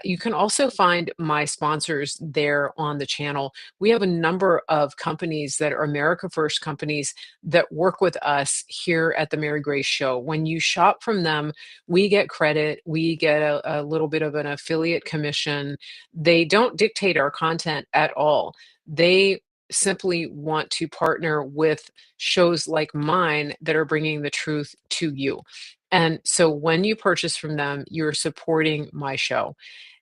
Speaker 1: You can also find my sponsors there on the channel. We have a number of companies that are America First companies that work with us here at the Mary Grace Show. When you shop from them, we get credit, we get a little bit of an affiliate commission. They don't dictate our content at all. They simply want to partner with shows like mine that are bringing the truth to you. And so when you purchase from them, you're supporting my show.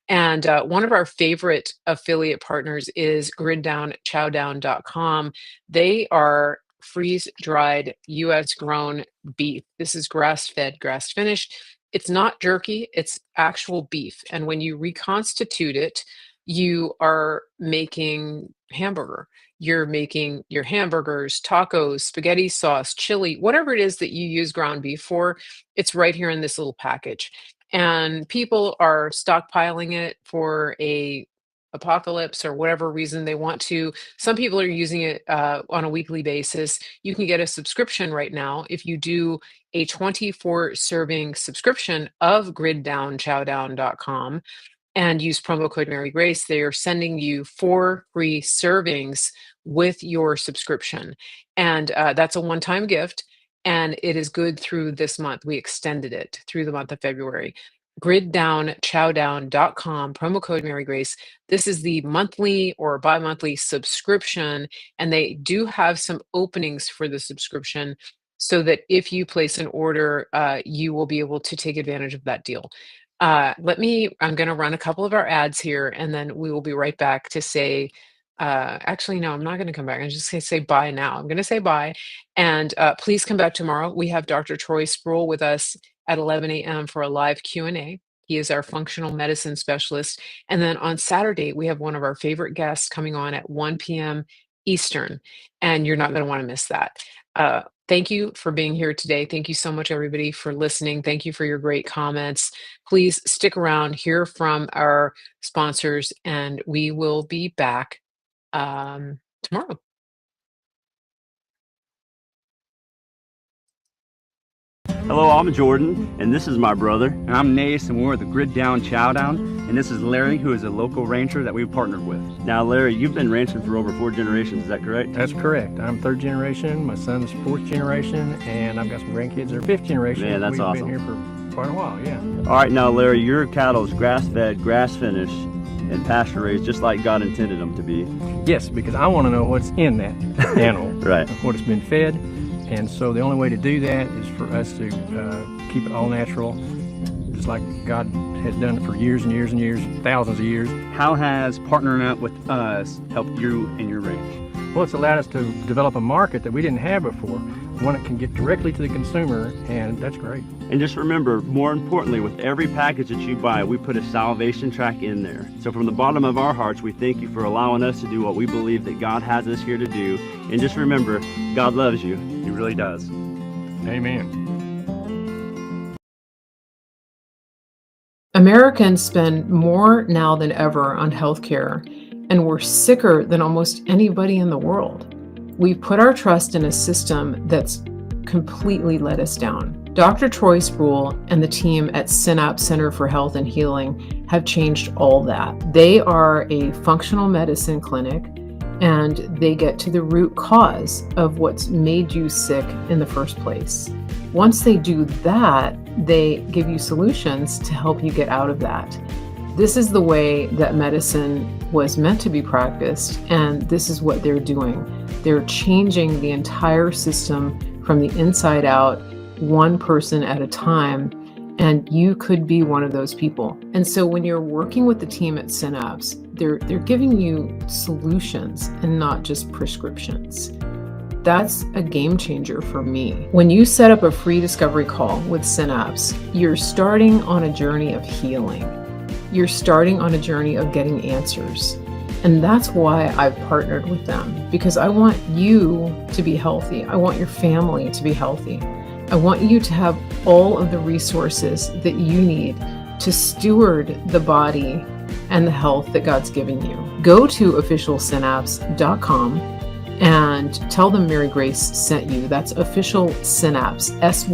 Speaker 1: And one of our favorite affiliate partners is griddownchowdown.com. They are freeze dried US grown beef. This is grass fed, grass finished. It's not jerky, it's actual beef. And when you reconstitute it, you are making hamburger. You're making your hamburgers, tacos, spaghetti sauce, chili, whatever it is that you use ground beef for, it's right here in this little package. And people are stockpiling it for a apocalypse or whatever reason they want to. Some people are using it on a weekly basis. You can get a subscription right now if you do a 24 serving subscription of griddownchowdown.com and use promo code Mary Grace. They are sending you 4 free servings with your subscription. And that's a one-time gift. and it is good through this month. We extended it through the month of February. Griddownchowdown.com, promo code Mary Grace. This is the monthly or bi-monthly subscription, and they do have some openings for the subscription so that if you place an order, you will be able to take advantage of that deal. I'm going to run a couple of our ads here, and then we will be right back to say, actually, no, I'm not going to come back. I'm just going to say bye now. I'm going to say bye. And please come back tomorrow. We have Dr. Troy Sproul with us at 11 a.m. for a live Q&A. He is our functional medicine specialist. And then on Saturday, we have one of our favorite guests coming on at 1 p.m. Eastern, and you're not going to want to miss that. Thank you for being here today. Thank you so much, everybody, for listening. Thank you for your great comments. Please stick around, hear from our sponsors, and we will be back tomorrow.
Speaker 3: Hello, I'm Jordan, and this is my brother.
Speaker 4: And I'm Nace, and we're the Grid Down Chowdown, and this is Larry, who is a local rancher that we've partnered with.
Speaker 3: Now, Larry, you've been ranching for over 4 generations, is that correct?
Speaker 5: That's correct. I'm 3rd generation, my son's 4th generation, and I've got some grandkids that are 5th generation.
Speaker 3: Man, that's awesome.
Speaker 5: We've been here for quite a while, yeah.
Speaker 3: All right, now, Larry, your cattle is grass-fed, grass-finished, and pasture-raised, just like God intended them to be.
Speaker 5: Yes, because I want to know what's in that animal,
Speaker 3: Right.
Speaker 5: what it's been fed, and so the only way to do that is for us to keep it all natural, just like God has done it for years and years and years, thousands of years.
Speaker 4: How has partnering up with us helped you and your ranch?
Speaker 5: Well, it's allowed us to develop a market that we didn't have before, one that can get directly to the consumer, and that's great.
Speaker 3: And just remember, more importantly, with every package that you buy, we put a salvation track in there. So from the bottom of our hearts, we thank you for allowing us to do what we believe that God has us here to do. And just remember, God loves you. He really does.
Speaker 5: Amen.
Speaker 1: Americans spend more now than ever on healthcare, and we're sicker than almost anybody in the world. We've put our trust in a system that's completely let us down. Dr. Troy Sproul and the team at Synapse Center for Health and Healing have changed all that. They are a functional medicine clinic, and they get to the root cause of what's made you sick in the first place. Once they do that, they give you solutions to help you get out of that. This is the way that medicine was meant to be practiced, and this is what they're doing. They're changing the entire system from the inside out, one person at a time, and you could be one of those people. And so when you're working with the team at Synapse, they're giving you solutions and not just prescriptions. That's a game changer for me. When you set up a free discovery call with Synapse, you're starting on a journey of healing. You're starting on a journey of getting answers. And that's why I've partnered with them, because I want you to be healthy. I want your family to be healthy. I want you to have all of the resources that you need to steward the body and the health that God's given you. Go to officialsynapse.com and tell them Mary Grace sent you. That's Official Synapse, SYNAPSE